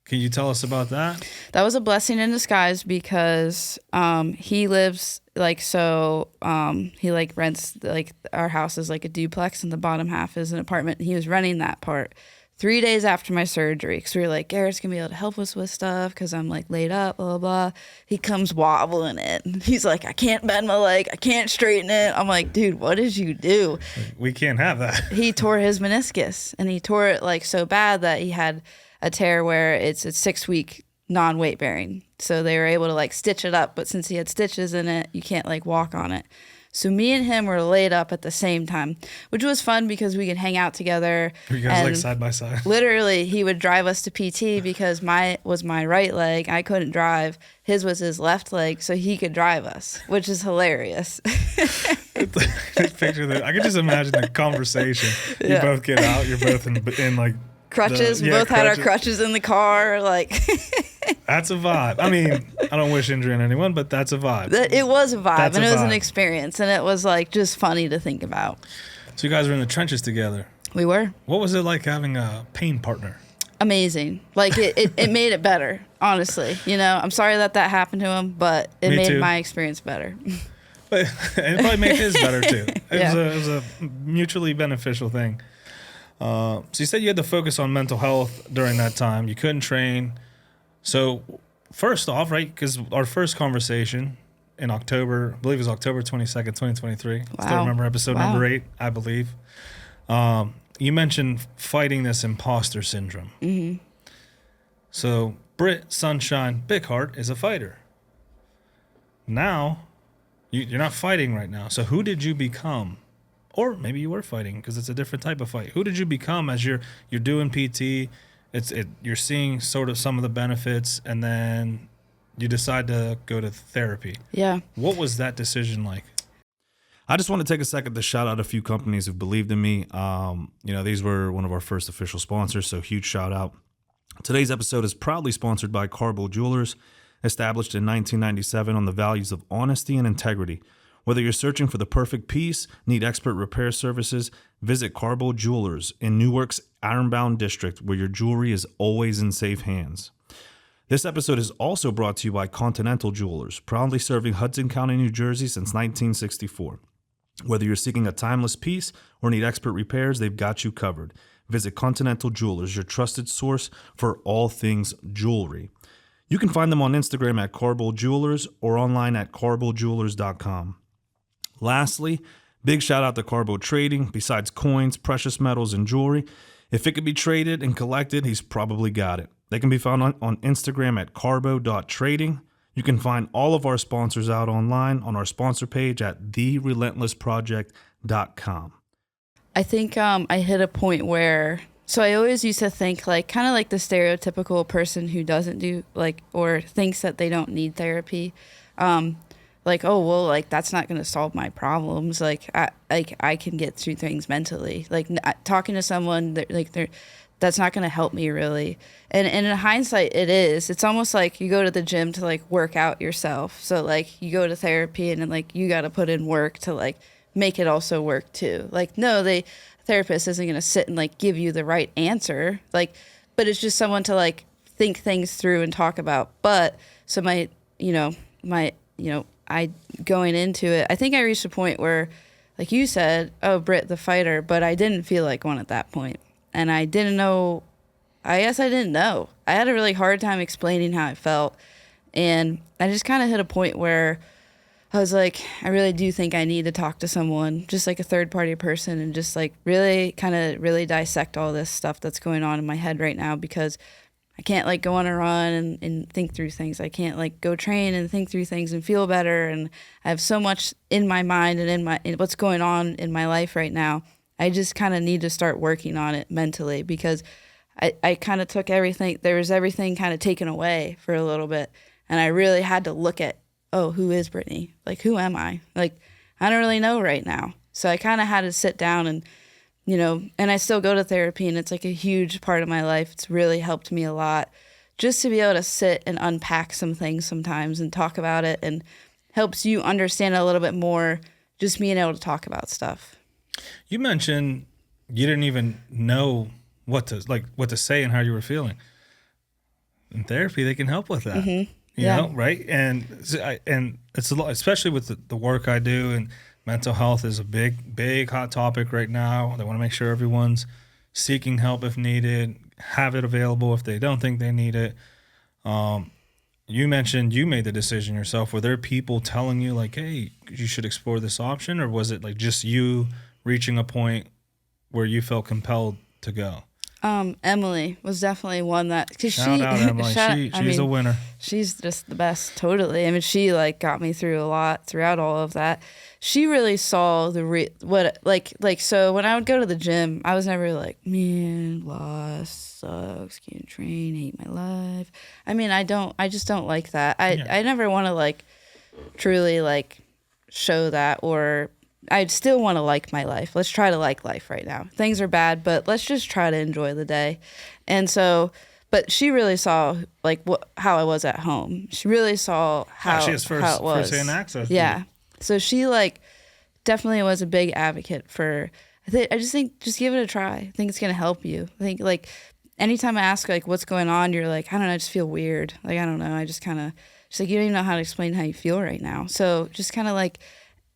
Can you tell us about that? That was a blessing in disguise because he lives he like rents like our house is like a duplex and the bottom half is an apartment. And he was renting that part 3 days after my surgery because we were like, Garrett's gonna be able to help us with stuff because I'm like laid up, blah, blah, blah. He comes wobbling it. He's like, I can't bend my leg. I can't straighten it. I'm like, dude, what did you do? We can't have that. He tore his meniscus and he tore it like so bad that he had a tear where it's a 6-week non-weight bearing. So they were able to like stitch it up, but since he had stitches in it, you can't like walk on it. So me and him were laid up at the same time, which was fun because we could hang out together. Were you guys like side by side? Literally, he would drive us to PT because my right leg. I couldn't drive. His was his left leg, so he could drive us, which is hilarious. Picture that. I could just imagine the conversation. You both get out. You're both in like crutches. We both had our crutches in the car. Like, That's a vibe. I mean, I don't wish injury on anyone, but that's a vibe. It was a vibe, That's and a it was an vibe. experience, and it was like just funny to think about. So you guys were in the trenches together. We were What was it like having a pain partner? amazing. Like it made it better, honestly. You know, I'm sorry that happened to him, but it Me made too. my experience better. But it probably made his better too. Yeah. It was a mutually beneficial thing. So you said you had to focus on mental health during that time. You couldn't train. So first off, right, because our first conversation in October, I believe it was October 22nd, 2023. Still Wow. remember episode Wow. number 8, I believe. You mentioned fighting this imposter syndrome. Mm-hmm. So Britt Sunshine Bickhart is a fighter. Now, you're not fighting right now. So who did you become? Or maybe you were fighting because it's a different type of fight. Who did you become as you're doing PT? You're seeing sort of some of the benefits, and then you decide to go to therapy. Yeah. What was that decision like? I just want to take a second to shout out a few companies who believed in me. These were one of our first official sponsors, so huge shout out. Today's episode is proudly sponsored by Carbo Jewelers, established in 1997 on the values of honesty and integrity. Whether you're searching for the perfect piece, need expert repair services, visit Carbo Jewelers in Newark's Ironbound District, where your jewelry is always in safe hands. This episode is also brought to you by Continental Jewelers, proudly serving Hudson County, New Jersey since 1964. Whether you're seeking a timeless piece or need expert repairs, they've got you covered. Visit Continental Jewelers, your trusted source for all things jewelry. You can find them on Instagram at Carbo Jewelers or online at carbojewelers.com. Lastly, big shout out to Carbo Trading. Besides coins, precious metals, and jewelry, if it could be traded and collected, he's probably got it. They can be found on Instagram at carbo.trading. You can find all of our sponsors out online on our sponsor page at therelentlessproject.com. I think I hit a point where, so I always used to think like kind of like the stereotypical person who doesn't do like or thinks that they don't need therapy. Like, oh, well, like that's not going to solve my problems. Like I can get through things mentally. Like talking to someone that's not going to help me really. And in hindsight, it is. It's almost like you go to the gym to like work out yourself. So like you go to therapy and then like you got to put in work to like make it also work too. Like, no, the therapist isn't going to sit and like give you the right answer. Like, but it's just someone to like think things through and talk about. But so I going into it, I think I reached a point where, like you said, oh, Britt the fighter, but I didn't feel like one at that point. And I didn't know, I guess I didn't know. I had a really hard time explaining how I felt. And I just kind of hit a point where I was like, I really do think I need to talk to someone, just like a third party person, and just like really dissect all this stuff that's going on in my head right now, because I can't like go on a run and think through things. I can't like go train and think through things and feel better. And I have so much in my mind and in what's going on in my life right now. I just kind of need to start working on it mentally, because I kind of took everything. There was everything kind of taken away for a little bit. And I really had to look at, oh, who is Brittany? Like, who am I? Like, I don't really know right now. So I kind of had to sit down and, and I still go to therapy, and it's like a huge part of my life. It's really helped me a lot just to be able to sit and unpack some things sometimes and talk about it, and helps you understand it a little bit more, just being able to talk about stuff. You mentioned you didn't even know what to say and how you were feeling. In therapy, they can help with that. Mm-hmm. You know, right? And it's a lot, especially with the work I do, and mental health is a big hot topic right now. They want to make sure everyone's seeking help if needed, have it available if they don't think they need it. You mentioned you made the decision yourself. Were there people telling you like, hey, you should explore this option, or was it like just you reaching a point where you felt compelled to go? Emily was definitely one that, because Shout out Emily. She's a winner. She's just the best. Totally. I mean, she like got me through a lot throughout all of that. She really saw so when I would go to the gym, I was never like, man, lost, sucks, can't train, hate my life. I mean, I just don't like that. I never want to like truly like show that, or I'd still want to like my life. Let's try to like life right now. Things are bad, but let's just try to enjoy the day. And so, But she really saw like how I was at home. She really saw how, she has how it was. first-hand access to Yeah. you. So she like definitely was a big advocate for, I just think just give it a try. I think it's going to help you. I think like anytime I ask like what's going on, you're like, I don't know, I just feel weird. Like, I don't know. I just kind of, she's like, you don't even know how to explain how you feel right now. So just kind of like,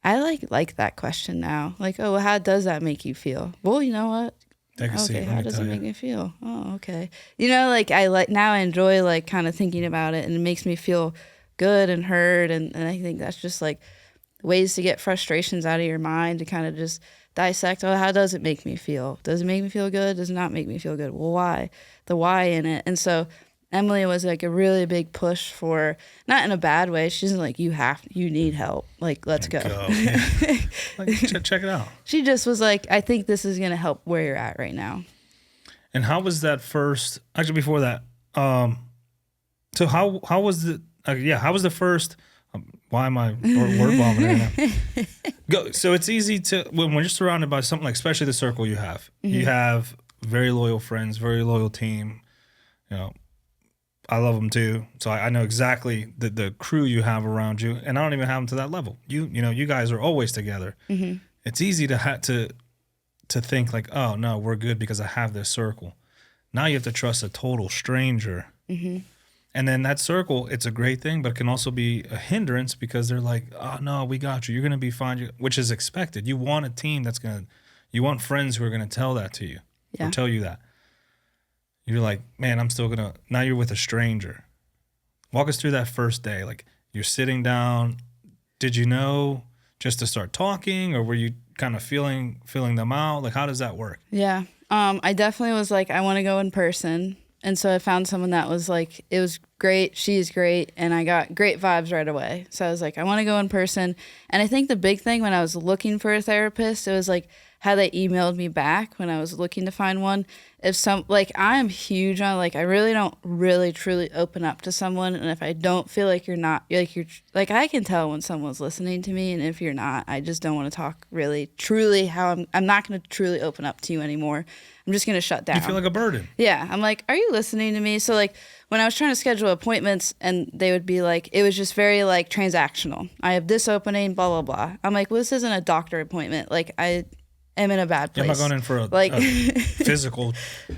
I like that question now. Like, oh, well, how does that make you feel? Well, you know what? Take a seat. Okay, let how me does tell it you. make me feel? Oh, okay. You know, like now I enjoy like kind of thinking about it, and it makes me feel good and heard. And I think that's just like ways to get frustrations out of your mind, to kind of just dissect, oh, how does it make me feel? Does it make me feel good? Does it not make me feel good? Well, why? The why in it. And so Emily was like a really big push for, not in a bad way. She isn't like, you need help. Like, let's go. Yeah. Like, check it out. She just was like, I think this is going to help where you're at right now. And how was that first? Actually, before that, so how was the? How was the first? Why am I word vomiting right now? Go. So it's easy to when you're surrounded by something like, especially the circle you have. Mm-hmm. You have very loyal friends, very loyal team. You know, I love them too. So I know exactly the crew you have around you, and I don't even have them to that level. You know, you guys are always together. Mm-hmm. It's easy to think like, oh no, we're good because I have this circle. Now you have to trust a total stranger. Mm-hmm. And then that circle, it's a great thing, but it can also be a hindrance because they're like, oh no, we got you. You're going to be fine, which is expected. You want a team you want friends who are going to tell that to you or tell you that. You're like, man, I'm still going to, now you're with a stranger. Walk us through that first day. Like, you're sitting down. Did you know just to start talking, or were you kind of feeling them out? Like, how does that work? Yeah. I definitely was like, I want to go in person. And so I found someone that was like, it was great. She's great. And I got great vibes right away. So I was like, I want to go in person. And I think the big thing when I was looking for a therapist, it was like how they emailed me back when I was looking to find one. If I'm huge on, like, I really don't really truly open up to someone. And if I don't feel like you're I can tell when someone's listening to me. And if you're not, I just don't want to talk really truly how I'm not going to truly open up to you anymore. I'm just going to shut down. You feel like a burden. Yeah. I'm like, are you listening to me? So like when I was trying to schedule appointments and they would be like, it was just very like transactional. I have this opening, blah, blah, blah. I'm like, well, this isn't a doctor appointment. Like, I am in a bad place. I'm not going in for a physical.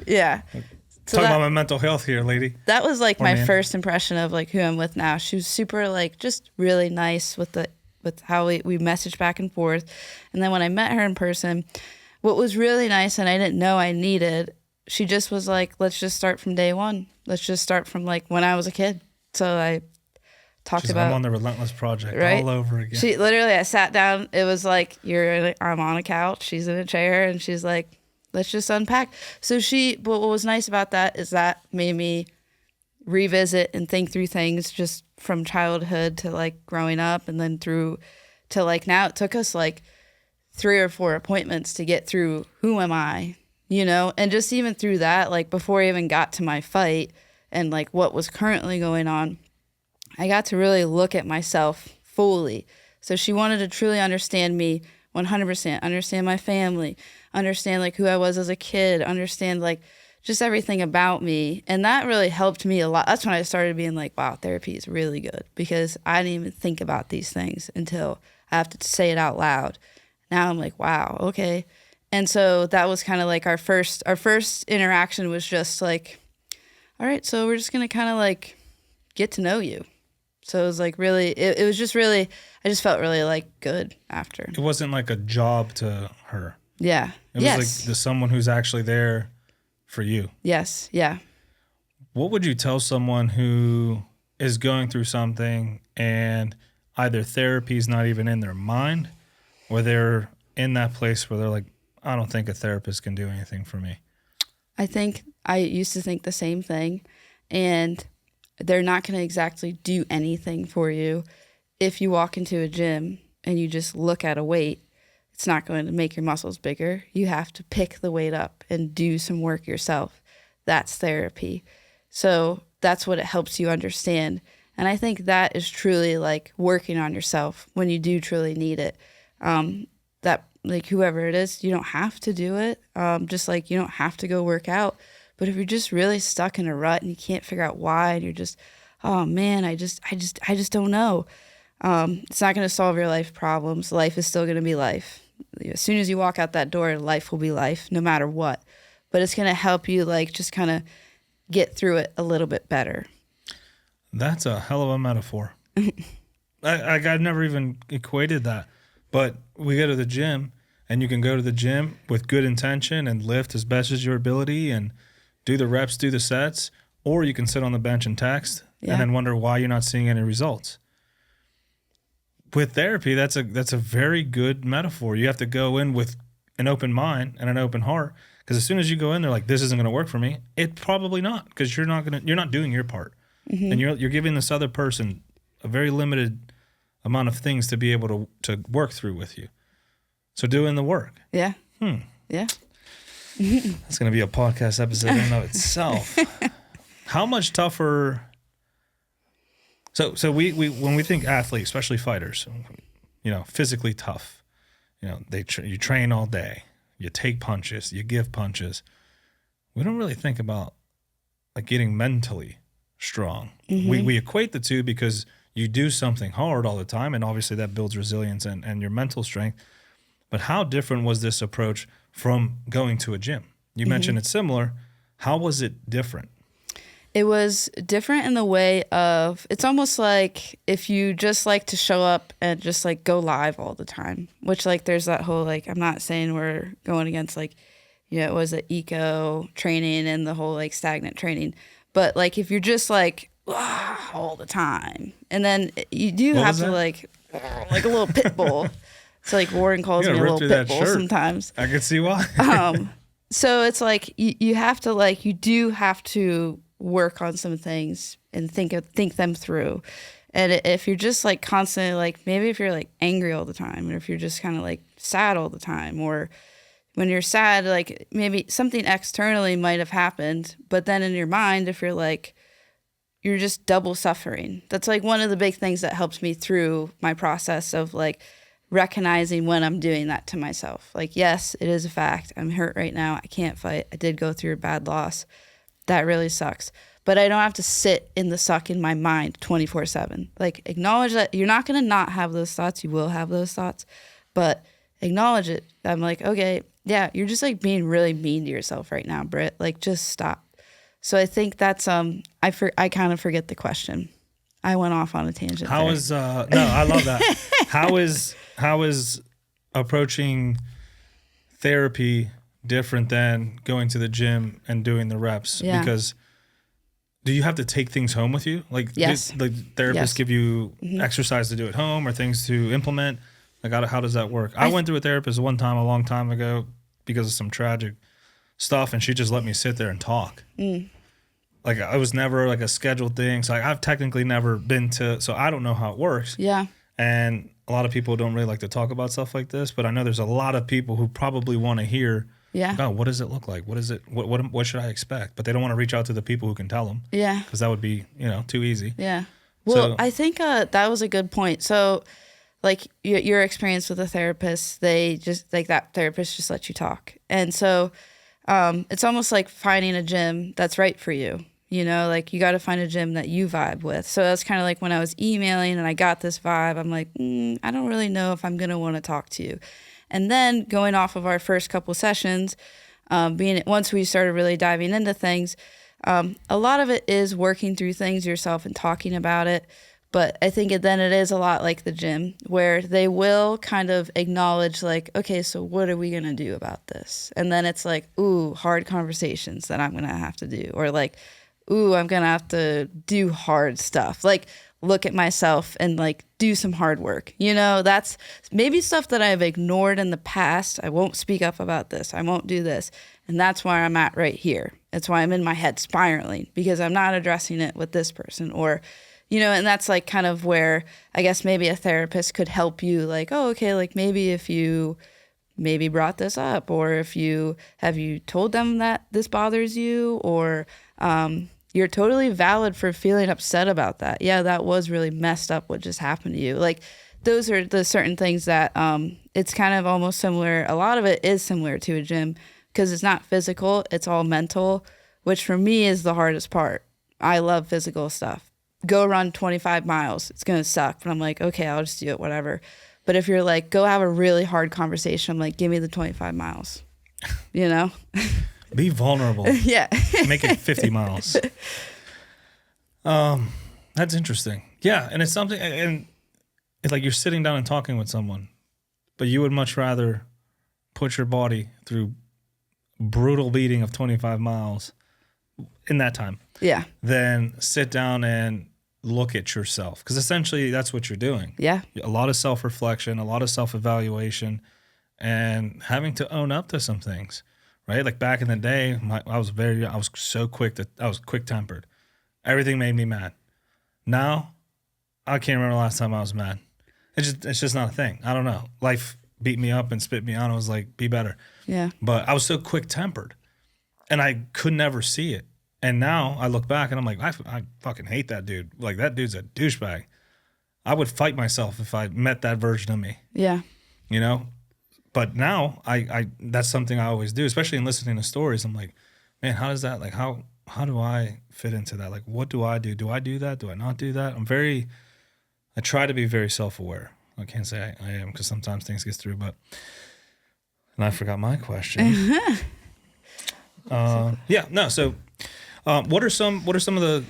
Yeah. So Talking about my mental health here, lady. That was like my man. first impression of like who I'm with now. She was super like just really nice with how we messaged back and forth. And then when I met her in person, what was really nice and I didn't know I needed, she just was like, let's just start from day one. Let's just start from like when I was a kid. So I talked about. I'm on the Relentless project right? all over again. She literally, I sat down. It was like I'm on a couch. She's in a chair, and she's like, let's just unpack. So but what was nice about that is that made me revisit and think through things just from childhood to like growing up, and then through to like now. It took us like 3 or 4 appointments to get through who am I, you know, and just even through that, like before I even got to my fight and like what was currently going on, I got to really look at myself fully. So she wanted to truly understand me 100%, understand my family, understand like who I was as a kid, understand like just everything about me. And that really helped me a lot. That's when I started being like, wow, therapy is really good, because I didn't even think about these things until I have to say it out loud. Now I'm like, wow, okay. And so that was kind of like our first interaction was just like, all right, so we're just going to kind of like get to know you. So it was like really, it was just really, I just felt really like good after. It wasn't like a job to her. Yeah. It was like someone who's actually there for you. Yes. Yeah. What would you tell someone who is going through something and either therapy is not even in their mind, or they're in that place where they're like, I don't think a therapist can do anything for me? I think I used to think the same thing, and they're not going to exactly do anything for you. If you walk into a gym and you just look at a weight, it's not going to make your muscles bigger. You have to pick the weight up and do some work yourself. That's therapy. So that's what it helps you understand. And I think that is truly like working on yourself when you do truly need it. That like whoever it is, you don't have to do it. Just like you don't have to go work out, But if you're just really stuck in a rut and you can't figure out why, and you're just, oh man, I just don't know. It's not going to solve your life problems. Life is still going to be life. As soon as you walk out that door, life will be life, no matter what. But it's going to help you like just kind of get through it a little bit better. That's a hell of a metaphor. I've never even equated that. But we go to the gym, and you can go to the gym with good intention and lift as best as your ability and do the reps, do the sets, or you can sit on the bench and text and then wonder why you're not seeing any results. With therapy, that's a very good metaphor. You have to go in with an open mind and an open heart, because as soon as you go in there like, this isn't going to work for me, it's probably not, because you're not doing your part. And you're giving this other person a very limited amount of things to be able to work through with you. So doing the work. Yeah. Yeah. That's going to be a podcast episode in and of itself. How much tougher? So we when we think athlete, especially fighters, physically tough. You train all day, you take punches, you give punches. We don't really think about like getting mentally strong. We equate the two because you do something hard all the time, and obviously that builds resilience and your mental strength. But how different was this approach from going to a gym? You mentioned it's similar. How was it different? It was different in the way of, it's almost like if you just like to show up and just like go live all the time, which like there's that whole, like, I'm not saying we're going against like, it was an eco training and the whole like stagnant training. But like if you're just like all the time, and then you do have to like a little pit bull. It's like Warren calls me a little pit bull sometimes. I can see why. So it's like you have to like, you do have to work on some things and think them through. And if you're just like constantly like, maybe if you're like angry all the time, or if you're just kind of like sad all the time, or when you're sad, like maybe something externally might have happened, but then in your mind, if you're like, you're just double suffering. That's like one of the big things that helps me through my process of like recognizing when I'm doing that to myself. Like, yes, it is a fact. I'm hurt right now. I can't fight. I did go through a bad loss. That really sucks. But I don't have to sit in the suck in my mind 24/7. Like, acknowledge that you're not going to not have those thoughts. You will have those thoughts, but acknowledge it. I'm like, okay, yeah, you're just like being really mean to yourself right now, Britt. Like, just stop. So I think that's, I kind of forget the question. I went off on a tangent. No, I love that. How is approaching therapy different than going to the gym and doing the reps? Yeah. Because do you have to take things home with you? Like, yes. Like therapists give you exercise to do at home or things to implement? Like, how does that work? I went through a therapist one time a long time ago because of some tragic stuff, and she just let me sit there and talk. Like, I was never like a scheduled thing. So I've technically never been to, so I don't know how it works. Yeah. And a lot of people don't really like to talk about stuff like this, but I know there's a lot of people who probably want to hear, like, oh, what does it look like? What is it? What should I expect? But they don't want to reach out to the people who can tell them. Yeah. Because that would be, too easy. Yeah. Well, I think that was a good point. So, like, your experience with a therapist, they just, like, that therapist just lets you talk. And so it's almost like finding a gym that's right for you. Like, you got to find a gym that you vibe with. So that's kind of like when I was emailing and I got this vibe, I'm like, I don't really know if I'm going to want to talk to you. And then going off of our first couple sessions, once we started really diving into things, a lot of it is working through things yourself and talking about it. But I think then it is a lot like the gym, where they will kind of acknowledge, like, okay, so what are we going to do about this? And then it's like, ooh, hard conversations that I'm going to have to do. Or like, ooh, I'm going to have to do hard stuff. Like, look at myself and like do some hard work. That's maybe stuff that I've ignored in the past. I won't speak up about this. I won't do this. And that's where I'm at right here. That's why I'm in my head spiraling, because I'm not addressing it with this person, or, and that's like kind of where I guess maybe a therapist could help you, like, oh, okay, like maybe if you maybe brought this up, or if you told them that this bothers you, or you're totally valid for feeling upset about that. Yeah, that was really messed up what just happened to you. Like, those are the certain things that it's kind of almost similar. A lot of it is similar to a gym because it's not physical. It's all mental, which for me is the hardest part. I love physical stuff. Go run 25 miles. It's going to suck. But I'm like, okay, I'll just do it, whatever. But if you're like, go have a really hard conversation, I'm like, give me the 25 miles, you know? Be vulnerable. Yeah. Make it 50 miles. That's interesting. Yeah. And it's something, and it's like you're sitting down and talking with someone, but you would much rather put your body through brutal beating of 25 miles in that time. Yeah. Than sit down and look at yourself. Because essentially that's what you're doing. Yeah. A lot of self-reflection, a lot of self-evaluation, and having to own up to some things, right? Like back in the day, I was quick-tempered. Everything made me mad. Now, I can't remember the last time I was mad. It's just not a thing. I don't know. Life beat me up and spit me out. I was like, be better. Yeah. But I was so quick-tempered, and I could never see it. And now I look back and I'm like, I fucking hate that dude. Like, that dude's a douchebag. I would fight myself if I met that version of me. Yeah. You know? But now I that's something I always do, especially in listening to stories. I'm like, man, how does that, like, how do I fit into that? Like, what do I do? Do I do that? Do I not do that? I try to be very self-aware. I can't say I am, because sometimes things get through, and I forgot my question. So what are some of the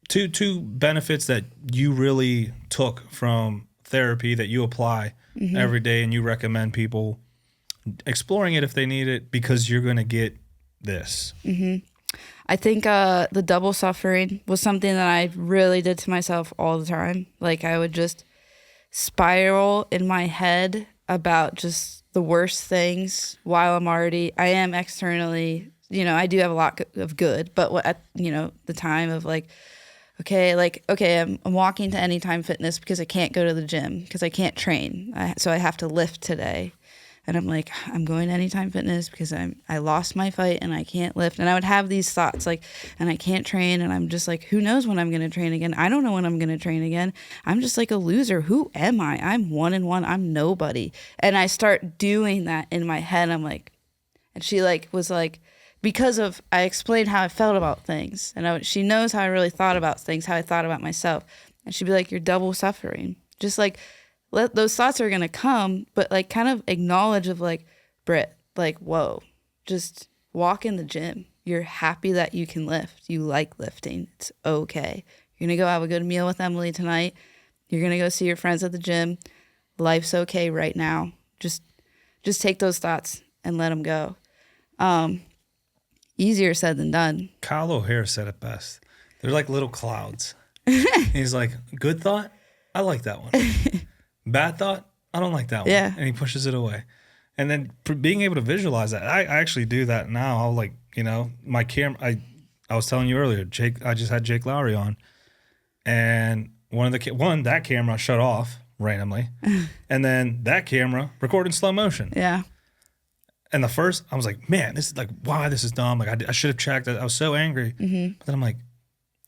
two benefits that you really took from therapy that you apply every day and you recommend people exploring it if they need it, because you're going to get this? I think the double suffering was something that I really did to myself all the time. Like, I would just spiral in my head about just the worst things while I am externally, I do have a lot of good, but at the time of like, I'm walking to Anytime Fitness because I can't go to the gym because I can't train. So I have to lift today. And I'm like, I'm going to Anytime Fitness because I lost my fight and I can't lift. And I would have these thoughts like, and I can't train. And I'm just like, who knows when I'm going to train again? I don't know when I'm going to train again. I'm just like a loser. Who am I? I'm 1-1. I'm nobody. And I start doing that in my head. I'm like, and she was like, because I explained how I felt about things. And she knows how I really thought about things, how I thought about myself. And she'd be like, you're double suffering. Just like, those thoughts are going to come, but like kind of acknowledge of like, Britt, like, whoa, just walk in the gym. You're happy that you can lift. You like lifting. It's okay. You're going to go have a good meal with Emily tonight. You're going to go see your friends at the gym. Life's okay right now. Just take those thoughts and let them go. Easier said than done. Kyle O'Hare said it best. They're like little clouds. He's like, good thought? I like that one. Bad thought? I don't like that one. Yeah. And he pushes it away. And then being able to visualize that, I actually do that now. I'll like, my camera, I was telling you earlier, I just had Jake Lowry on, and that camera shut off randomly. And then that camera recorded in slow motion. Yeah. And the first, I was like, man, this is like, why this is dumb. Like, I should have checked. I was so angry. But then I'm like,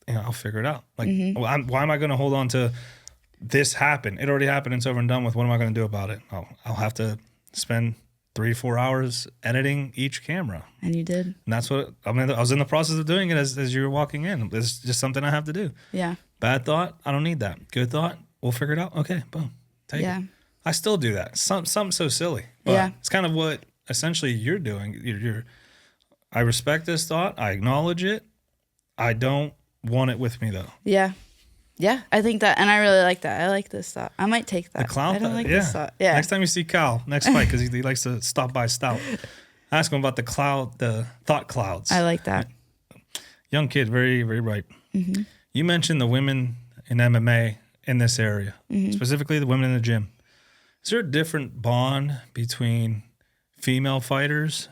I'll figure it out. Like, why am I going to hold on to this happen? It already happened. It's over and done with. What am I going to do about it? I'll have to spend 3-4 hours editing each camera. And you did. And that's what, I was in the process of doing it as you were walking in. It's just something I have to do. Yeah. Bad thought, I don't need that. Good thought, we'll figure it out. Okay, boom. Take it. I still do that. Something so silly. But it's kind of what essentially you're doing. I respect this thought. I acknowledge it. I don't want it with me though. Yeah. Yeah, I think that, and I really like that. I like this thought. I might take that. The clown I don't thought, like this thought. Yeah. Next time you see Kyle, next fight, because he likes to stop by Stout, ask him about the thought clouds. I like that. Young kid, very, very bright. You mentioned the women in MMA in this area, specifically the women in the gym. Is there a different bond between female fighters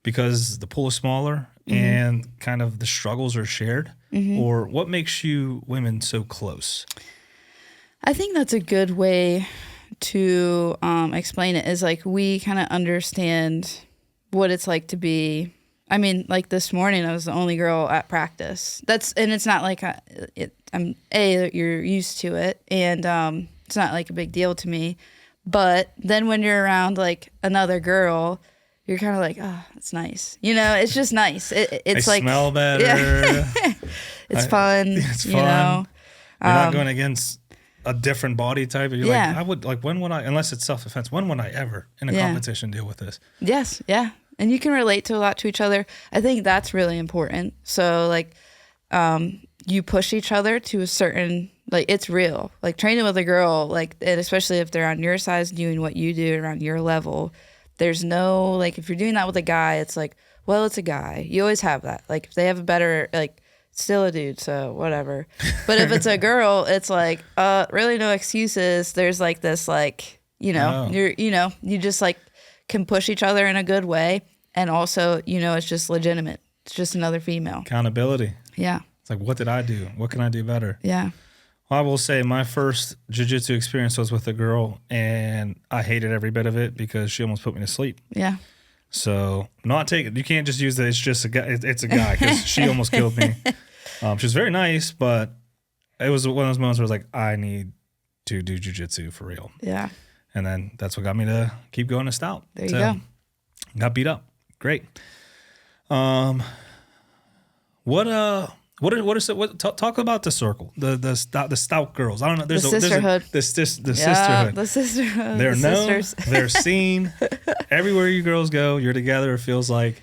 because the pool is smaller and kind of the struggles are shared? Or what makes you women so close? I think that's a good way to explain it, is like we kind of understand what it's like to be. I mean, like this morning, I was the only girl at practice. And it's not like you're used to it, and it's not like a big deal to me. But then when you're around like another girl, you're kind of like, oh, it's nice. You know, it's just nice. It's they like smell better. Yeah. It's fun. It's fun. You know, you're not going against a different body type. You're Yeah. like, I would like, when would I, unless it's self-defense, when would I ever in a Yeah. competition deal with this? Yes, yeah. And you can relate to a lot to each other. I think that's really important. So like you push each other to a certain, like, it's real. Like training with a girl, like, and especially if they're on your size doing what you do around your level, there's no, like, if you're doing that with a guy, it's like, well, it's a guy. You always have that. Like if they have a better, like, still a dude, so whatever. But if it's a girl, it's like, really no excuses. There's like this, like, you know, you just like can push each other in a good way. And also, you know, it's just legitimate. It's just another female. Accountability. Yeah. It's like, what did I do? What can I do better? Yeah. Well, I will say my first jiu-jitsu experience was with a girl, and I hated every bit of it because she almost put me to sleep. Yeah. So not taking, you can't just use that. It's just a guy. It's a guy, because she almost killed me. She was very nice, but it was one of those moments where I was like, I need to do jiu-jitsu for real. Yeah. And then that's what got me to keep going to Stout. There you go. Got beat up. Great. Talk about the circle, the Stout girls. I don't know. There's The sisterhood. The Yeah, sisterhood. the sisterhood. They're the known. sisters. They're seen. Everywhere you girls go, you're together. It feels like.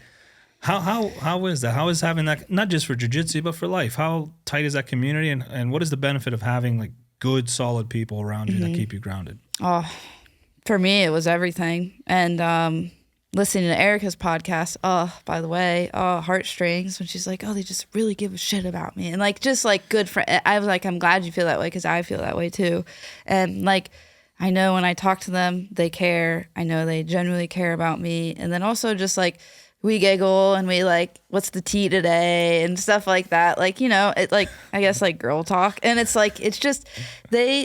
How is that? How is having that, not just for jiu-jitsu but for life? How tight is that community, and what is the benefit of having like good, solid people around you that keep you grounded? Oh, for me, it was everything. And listening to Erica's podcast, by the way, Heartstrings, when she's like, they just really give a shit about me. And like, just like good friend. I was like, I'm glad you feel that way, because I feel that way too. And like, I know when I talk to them, they care. I know they genuinely care about me. And then also just like, we giggle and we like, what's the tea today and stuff like that. Like, you know, it like, I guess like girl talk. And it's like, it's just,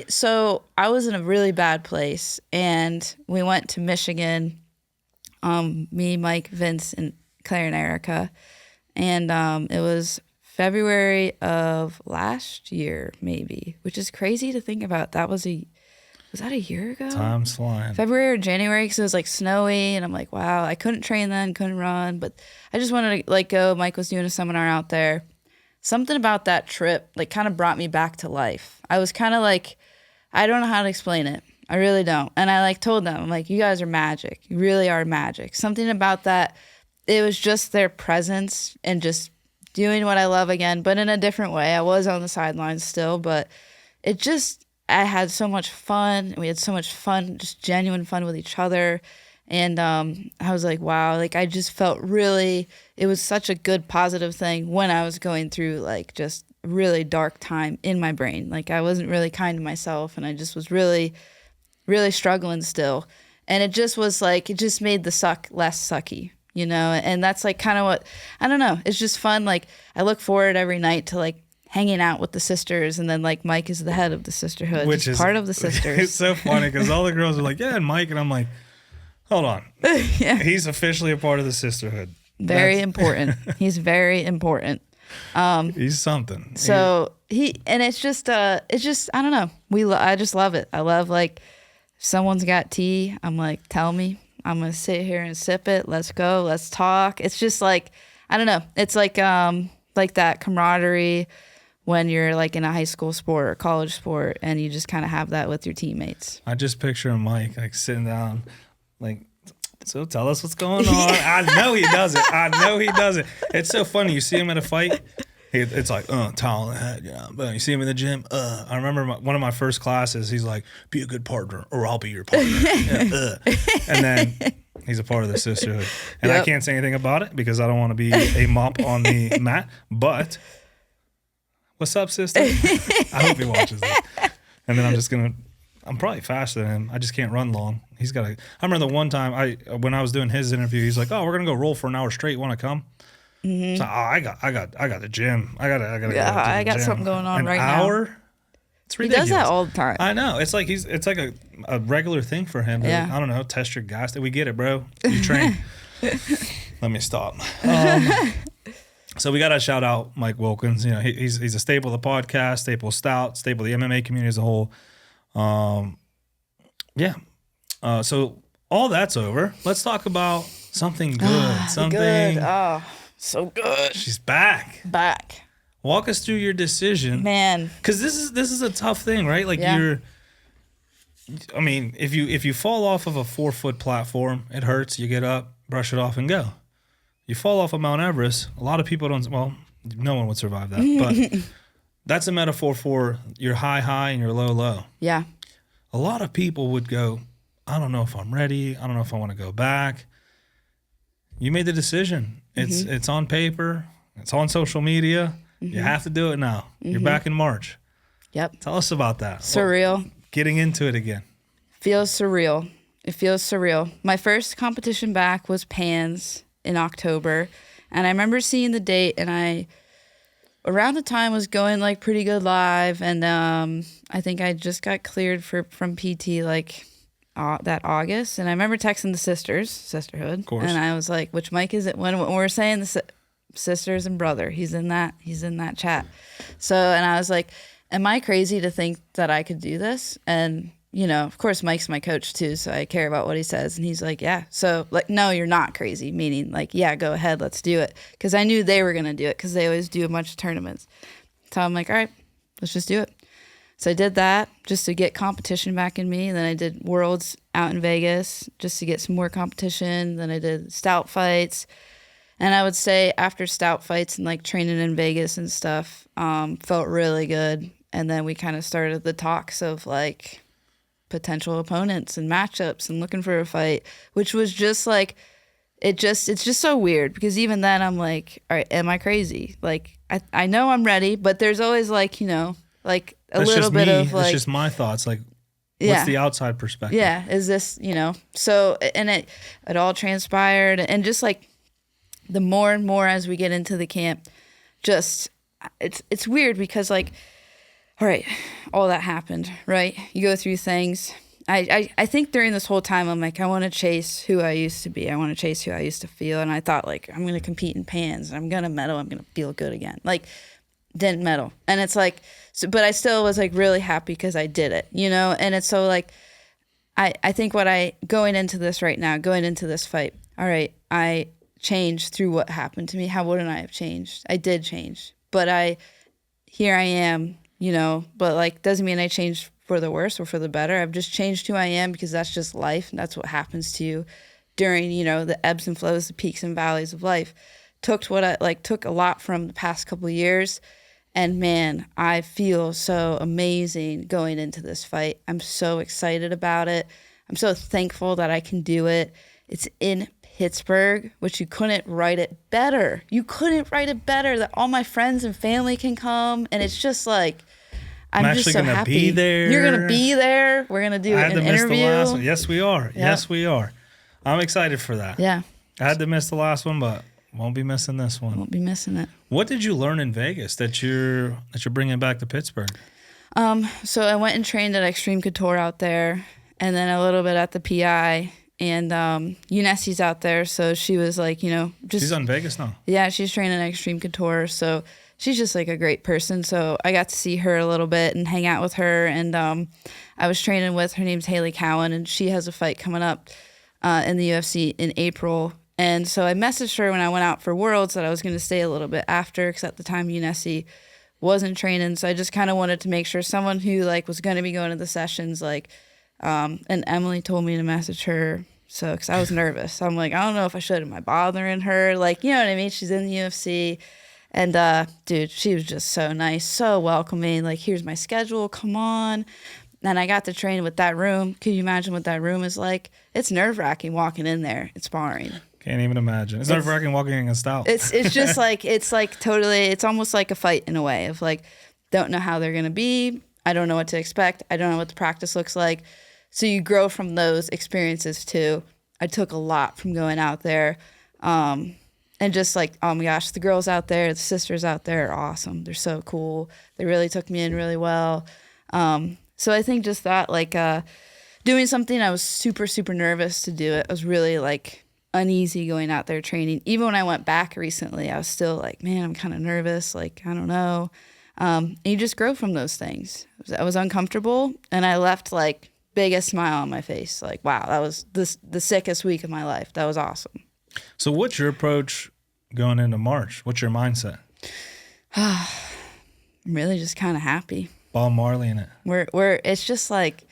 so I was in a really bad place, and we went to Michigan, me, Mike, Vince, and Claire and Erica. And it was February of last year, maybe, which is crazy to think about. Was that a year ago? Time's flying. February or January, because it was like snowy, and I'm like, wow, I couldn't train then, couldn't run, but I just wanted to like go. Mike was doing a seminar out there. Something about that trip like kind of brought me back to life. I was kind of like, I don't know how to explain it. I really don't. And I like told them, I'm like, you guys are magic. You really are magic. Something about that, it was just their presence and just doing what I love again, but in a different way. I was on the sidelines still, but it just, I had so much fun. We had so much fun, just genuine fun with each other. And I was like, wow, like I just felt really, it was such a good positive thing when I was going through like just really dark time in my brain. Like I wasn't really kind to myself, and I just was really, really struggling still. And it just was like, it just made the suck less sucky, you know? And that's like kind of what, I don't know. It's just fun. Like I look forward every night to like hanging out with the sisters, and then like Mike is the head of the sisterhood, which is part of the sisters. It's so funny because all the girls are like, yeah, and Mike, and I'm like, hold on. Yeah. He's officially a part of the sisterhood. Very important. He's very important. He's something. So and it's just, I don't know. I just love it. I love like, if someone's got tea, I'm like, tell me. I'm going to sit here and sip it. Let's go. Let's talk. It's just like, I don't know. It's like that camaraderie when you're like in a high school sport or college sport, and you just kind of have that with your teammates. I just picture Mike like sitting down, like, so tell us what's going on. I know he does it. It's so funny. You see him at a fight, it's like, towel in the head, yeah. But you see him in the gym, I remember one of my first classes, he's like, be a good partner or I'll be your partner. Yeah, and then he's a part of the sisterhood. And Yep. I can't say anything about it because I don't want to be a mop on the mat. But what's up, sister? I hope he watches this. And then I'm probably faster than him. I just can't run long. I remember the one time when I was doing his interview, he's like, we're going to go roll for an hour straight. Want to come? Mm-hmm. So I got the gym. I got something going on right now. An hour? It's ridiculous. He does that all the time. I know. It's like a regular thing for him. Yeah. I don't know. Test your gas. We get it, bro. You train. Let me stop. So we got to shout out Mike Wilkins. You know, he's a staple of the podcast, staple of Stout, staple of the MMA community as a whole. Yeah. So all that's over. Let's talk about Something good. Something Good. Oh, so good. She's back. Back. Walk us through your decision. Man. Cuz this is a tough thing, right? Like if you fall off of a 4-foot platform, it hurts, you get up, brush it off and go. You fall off of Mount Everest, a lot of people don't, well, no one would survive that, but that's a metaphor for your high and your low. Yeah. A lot of people would go, I don't know if I'm ready. I don't know if I want to go back. You made the decision. It's on paper. It's on social media. You have to do it now. You're back in March. Yep. Tell us about that. Surreal. Getting into it again. Feels surreal. It feels surreal. My first competition back was Pans in October. And I remember seeing the date, and around the time was going like pretty good live. And I think I just got cleared from PT like that August. And I remember texting the sisterhood. Of course. And I was like, which mic is it? When we're saying the sisters and brother, he's in that chat. So, and I was like, am I crazy to think that I could do this? And, you know, of course, Mike's my coach too, so I care about what he says. And he's like, yeah. So, like, no, you're not crazy, meaning, like, yeah, go ahead, let's do it. Because I knew they were going to do it because they always do a bunch of tournaments. So I'm like, all right, let's just do it. So I did that just to get competition back in me. And then I did Worlds out in Vegas just to get some more competition. Then I did Stout fights. And I would say after Stout fights and, like, training in Vegas and stuff, felt really good. And then we kind of started the talks of, like, potential opponents and matchups and looking for a fight, which was just like, it's just so weird because even then I'm like, all right, am I crazy? Like, I know I'm ready, but there's always, like, you know, like That's little just bit me. of like, That's just my thoughts. Like, yeah, what's the outside perspective? yeah, is this, you know? So, and it all transpired, and just like the more and more as we get into the camp, just it's weird because, like, all right, all that happened, right? You go through things. I think during this whole time, I'm like, I want to chase who I used to be. I want to chase who I used to feel. And I thought, like, I'm going to compete in Pans. And I'm going to medal. I'm going to feel good again. Like, didn't medal. And it's like, so, but I still was, like, really happy because I did it, you know? And it's so, like, I think going into this right now, going into this fight, all right, I changed through what happened to me. How wouldn't I have changed? I did change. But here I am, you know, but, like, doesn't mean I changed for the worse or for the better. I've just changed who I am because that's just life. And that's what happens to you during, you know, the ebbs and flows, the peaks and valleys of life. Took a lot from the past couple of years. And man, I feel so amazing going into this fight. I'm so excited about it. I'm so thankful that I can do it. It's in Pittsburgh, which you couldn't write it better. You couldn't write it better that all my friends and family can come. And it's just like, I'm just so happy. Be there. You're going to be there. We're going to do an interview. The last one. Yes, we are. Yep. Yes, we are. I'm excited for that. Yeah. I had to miss the last one, but won't be missing this one. Won't be missing it. What did you learn in Vegas that you're bringing back to Pittsburgh? So I went and trained at Extreme Couture out there, and then a little bit at the PI. And Unesi's out there, so she was like, you know, just she's on Vegas now. Yeah, she's training at Extreme Couture, so she's just like a great person. So I got to see her a little bit and hang out with her. And I was training with, her name's Haley Cowan, and she has a fight coming up in the UFC in April. And so I messaged her when I went out for Worlds that I was going to stay a little bit after, because at the time Unesi wasn't training. So I just kind of wanted to make sure someone who, like, was going to be going to the sessions, like, and Emily told me to message her. So, because I was nervous. I'm like, I don't know if I should. Am I bothering her? Like, you know what I mean? She's in the UFC. And, dude, she was just so nice, so welcoming. Like, here's my schedule. Come on. And I got to train with that room. Can you imagine what that room is like? It's nerve-wracking walking in there. It's sparring. Can't even imagine. It's nerve-wracking walking against Stout. It's just like, it's like totally, it's almost like a fight in a way of, like, don't know how they're going to be. I don't know what to expect. I don't know what the practice looks like. So you grow from those experiences too. I took a lot from going out there. And just like, oh my gosh, the girls out there, the sisters out there are awesome. They're so cool. They really took me in really well. So I think just that, like, doing something I was super, super nervous to do it. I was really, like, uneasy going out there training. Even when I went back recently, I was still like, man, I'm kind of nervous. Like, I don't know. And you just grow from those things. I was uncomfortable, and I left, like, biggest smile on my face. Like, wow, that was the sickest week of my life. That was awesome. So what's your approach going into March? What's your mindset? I'm really just kind of happy. Bob Marley in it. We're it's just like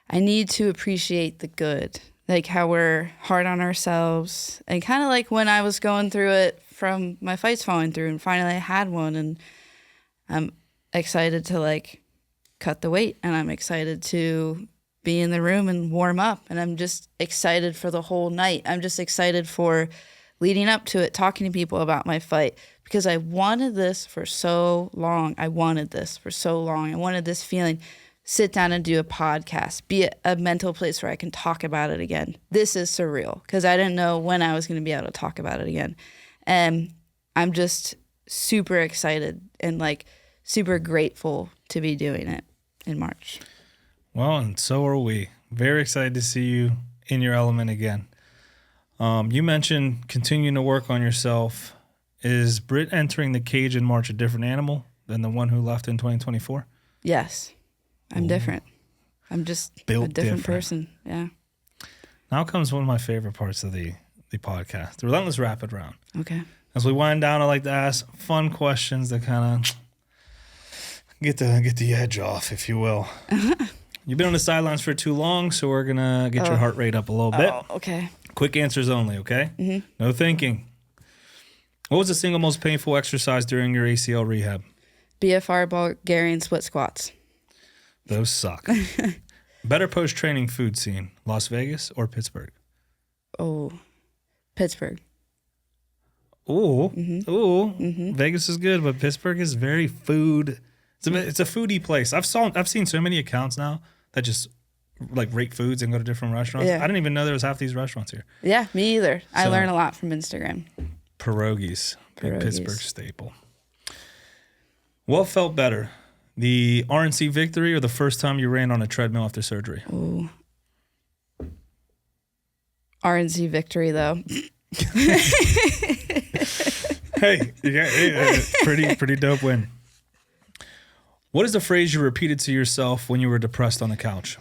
I need to appreciate the good, like how we're hard on ourselves, and kind of like when I was going through it from my fights falling through, and finally I had one, and I'm excited to like cut the weight, and I'm excited to be in the room and warm up, and I'm just excited for the whole night. I'm just excited for leading up to it, talking to people about my fight, because I wanted this for so long. I wanted this feeling. Sit down and do a podcast, be a mental place where I can talk about it again. This is surreal because I didn't know when I was going to be able to talk about it again. And I'm just super excited and like super grateful to be doing it in March. Well, and so are we. Very excited to see you in your element again. You mentioned continuing to work on yourself. Is Britt entering the cage in March a different animal than the one who left in 2024? Yes. I'm different. I'm just Built a different different. person. Yeah. Now comes one of my favorite parts of the podcast, the Relentless Rapid Round. Okay. As we wind down, I like to ask fun questions that kind of get the edge off, if you will. You've been on the sidelines for too long, so we're going to get your heart rate up a little bit. Oh, okay. Quick answers only, okay? Mm-hmm. No thinking. What was the single most painful exercise during your ACL rehab? BFR Bulgarian split squats. Those suck. Better post-training food scene, Las Vegas or Pittsburgh? Oh, Pittsburgh. Ooh, Vegas is good, but Pittsburgh is very food. It's a foodie place. I've seen so many accounts now that just like rate foods and go to different restaurants. Yeah. I didn't even know there was half these restaurants here. Yeah, me either. I So- learn a lot from Instagram. Pierogies, big Pierogies. Pittsburgh staple. What felt better, the RNC victory or the first time you ran on a treadmill after surgery? Ooh. RNC victory, though. Hey, pretty dope win. What is the phrase you repeated to yourself when you were depressed on the couch?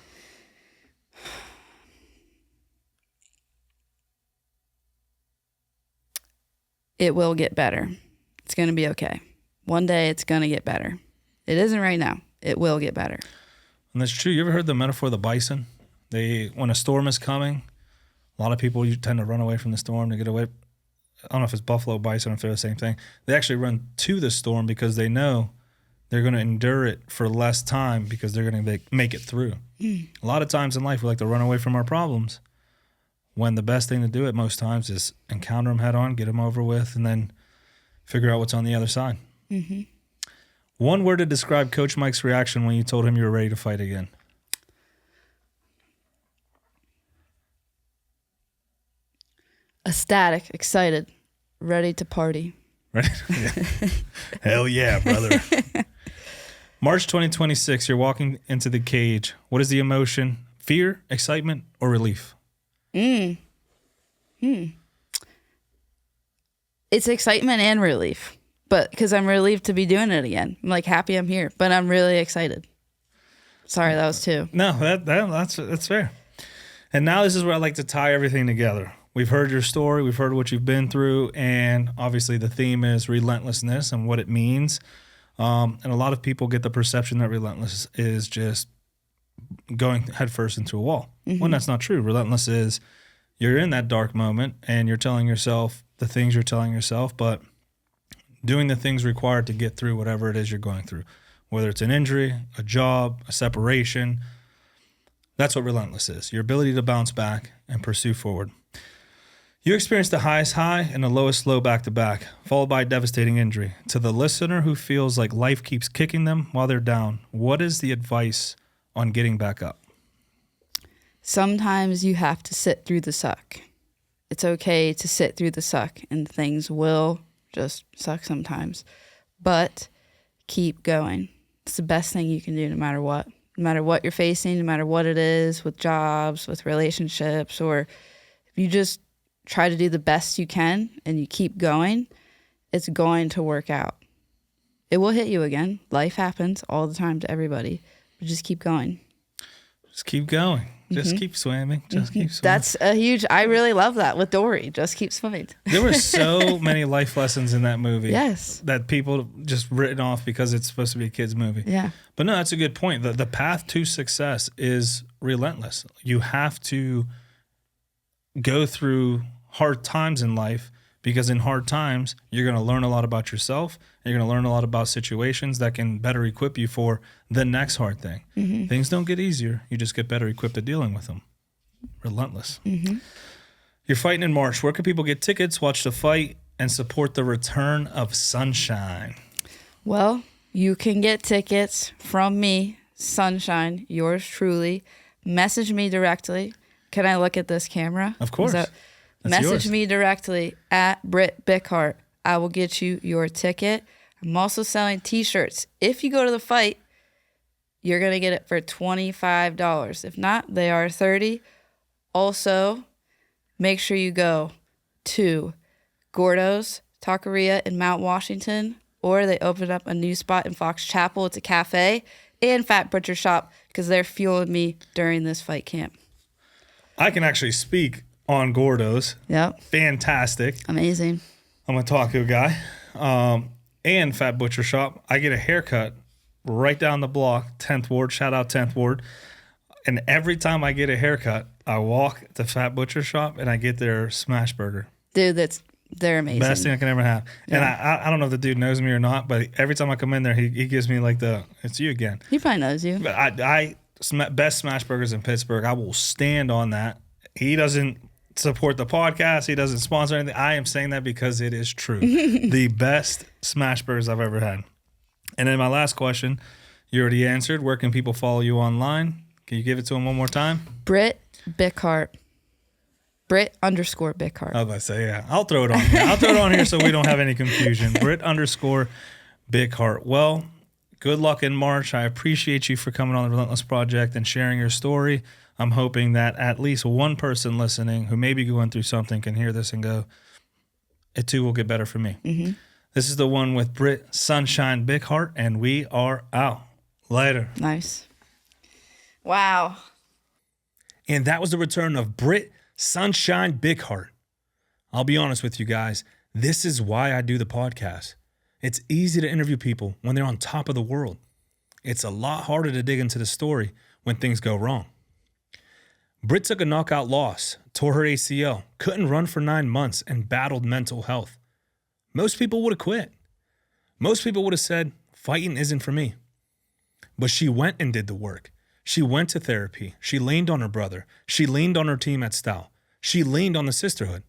It will get better. It's going to be okay. One day it's going to get better. It isn't right now. It will get better. And that's true. You ever heard the metaphor of the bison? When a storm is coming, a lot of people tend to run away from the storm to get away. I don't know if it's buffalo bison or if they're the same thing. They actually run to the storm because they know they're going to endure it for less time because they're going to make it through. A lot of times in life, we like to run away from our problems when the best thing to do it most times is encounter them head on, get them over with, and then figure out what's on the other side. Mm-hmm. One word to describe Coach Mike's reaction when you told him you were ready to fight again. Ecstatic, excited, ready to party. Right? Yeah. Hell yeah, brother. March 2026, you're walking into the cage. What is the emotion? Fear, excitement, or relief? It's excitement and relief, but because I'm relieved to be doing it again. I'm like happy I'm here, but I'm really excited. Sorry, that was two. No, that's fair. And now this is where I like to tie everything together. We've heard your story, we've heard what you've been through, and obviously the theme is relentlessness and what it means. And a lot of people get the perception that relentless is just going headfirst into a wall. When that's not true. Relentless is you're in that dark moment and you're telling yourself the things you're telling yourself, but doing the things required to get through whatever it is you're going through, whether it's an injury, a job, a separation. That's what relentless is, your ability to bounce back and pursue forward. You experienced the highest high and the lowest low back-to-back, followed by a devastating injury. To the listener who feels like life keeps kicking them while they're down, what is the advice on getting back up? Sometimes you have to sit through the suck. It's okay to sit through the suck, and things will just suck sometimes. But keep going. It's the best thing you can do no matter what. No matter what you're facing, no matter what it is, with jobs, with relationships, or if you just try to do the best you can and you keep going, it's going to work out. It will hit you again. Life happens all the time to everybody, but just keep going. Just keep going. Just keep swimming. Just keep swimming. That's a huge, I really love that with Dory. Just keep swimming. There were so many life lessons in that movie. Yes. That people just written off because it's supposed to be a kid's movie. Yeah. But no, that's a good point. The path to success is relentless. You have to go through hard times in life, because in hard times, you're going to learn a lot about yourself. You're going to learn a lot about situations that can better equip you for the next hard thing. Mm-hmm. Things don't get easier. You just get better equipped at dealing with them. Relentless. Mm-hmm. You're fighting in March. Where can people get tickets, watch the fight, and support the return of Sunshine? Well, you can get tickets from me, Sunshine, yours truly. Message me directly. Can I look at this camera? Of course. Message yours. me directly at Britt Bickhart. I will get you your ticket. I'm also selling t-shirts. If you go to the fight, you're going to get it for $25. If not, they are $30. Also, make sure you go to Gordo's Taqueria in Mount Washington, or they opened up a new spot in Fox Chapel. It's a cafe, and Fat Butcher Shop, because they're fueling me during this fight camp. I can actually speak on Gordo's. Yep. Fantastic. Amazing. I'm a taco guy. And Fat Butcher Shop. I get a haircut right down the block, 10th Ward. Shout out 10th Ward. And every time I get a haircut, I walk to Fat Butcher Shop and I get their smash burger. Dude, they're amazing. Best thing I can ever have. Yeah. And I don't know if the dude knows me or not, but every time I come in there, he gives me like it's you again. He probably knows you. But best smash burgers in Pittsburgh. I will stand on that. He doesn't support the podcast. He doesn't sponsor anything. I am saying that because it is true. The best smash burgers I've ever had. And then my last question, you already answered. Where can people follow you online? Can you give it to them one more time? Britt Bickhart. Britt_Bickhart. I was about to say, yeah. I'll throw it on here. I'll throw it on here so we don't have any confusion. Britt_Bickhart. Well, good luck in March. I appreciate you for coming on the Relentless Project and sharing your story. I'm hoping that at least one person listening who may be going through something can hear this and go, it too will get better for me. Mm-hmm. This is the one with Britt Sunshine Bickhart, and we are out. Later. Nice. Wow. And that was the return of Britt Sunshine Bickhart. I'll be honest with you guys. This is why I do the podcast. It's easy to interview people when they're on top of the world. It's a lot harder to dig into the story when things go wrong. Britt took a knockout loss, tore her ACL, couldn't run for 9 months, and battled mental health. Most people would have quit. Most people would have said, fighting isn't for me. But she went and did the work. She went to therapy. She leaned on her brother. She leaned on her team at Stout. She leaned on the sisterhood.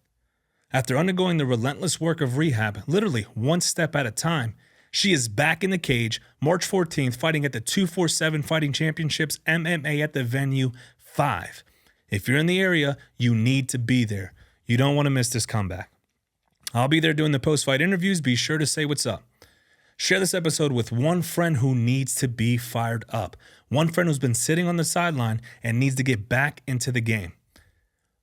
After undergoing the relentless work of rehab, literally one step at a time, she is back in the cage March 14th, fighting at the 247 Fighting Championships MMA at the Venue 5. If you're in the area, you need to be there. You don't want to miss this comeback. I'll be there doing the post-fight interviews. Be sure to say what's up. Share this episode with one friend who needs to be fired up. One friend who's been sitting on the sideline and needs to get back into the game.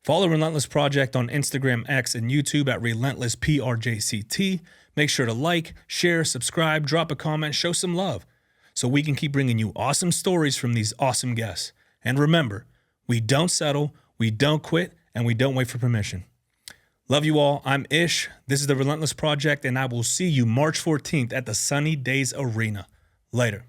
Follow Relentless Project on Instagram, X, and YouTube at Relentless PRJCT. Make sure to like, share, subscribe, drop a comment, show some love so we can keep bringing you awesome stories from these awesome guests. And remember, we don't settle, we don't quit, and we don't wait for permission. Love you all. I'm Ish. This is the Relentless Project, and I will see you March 14th at the Sunny Days Arena. Later.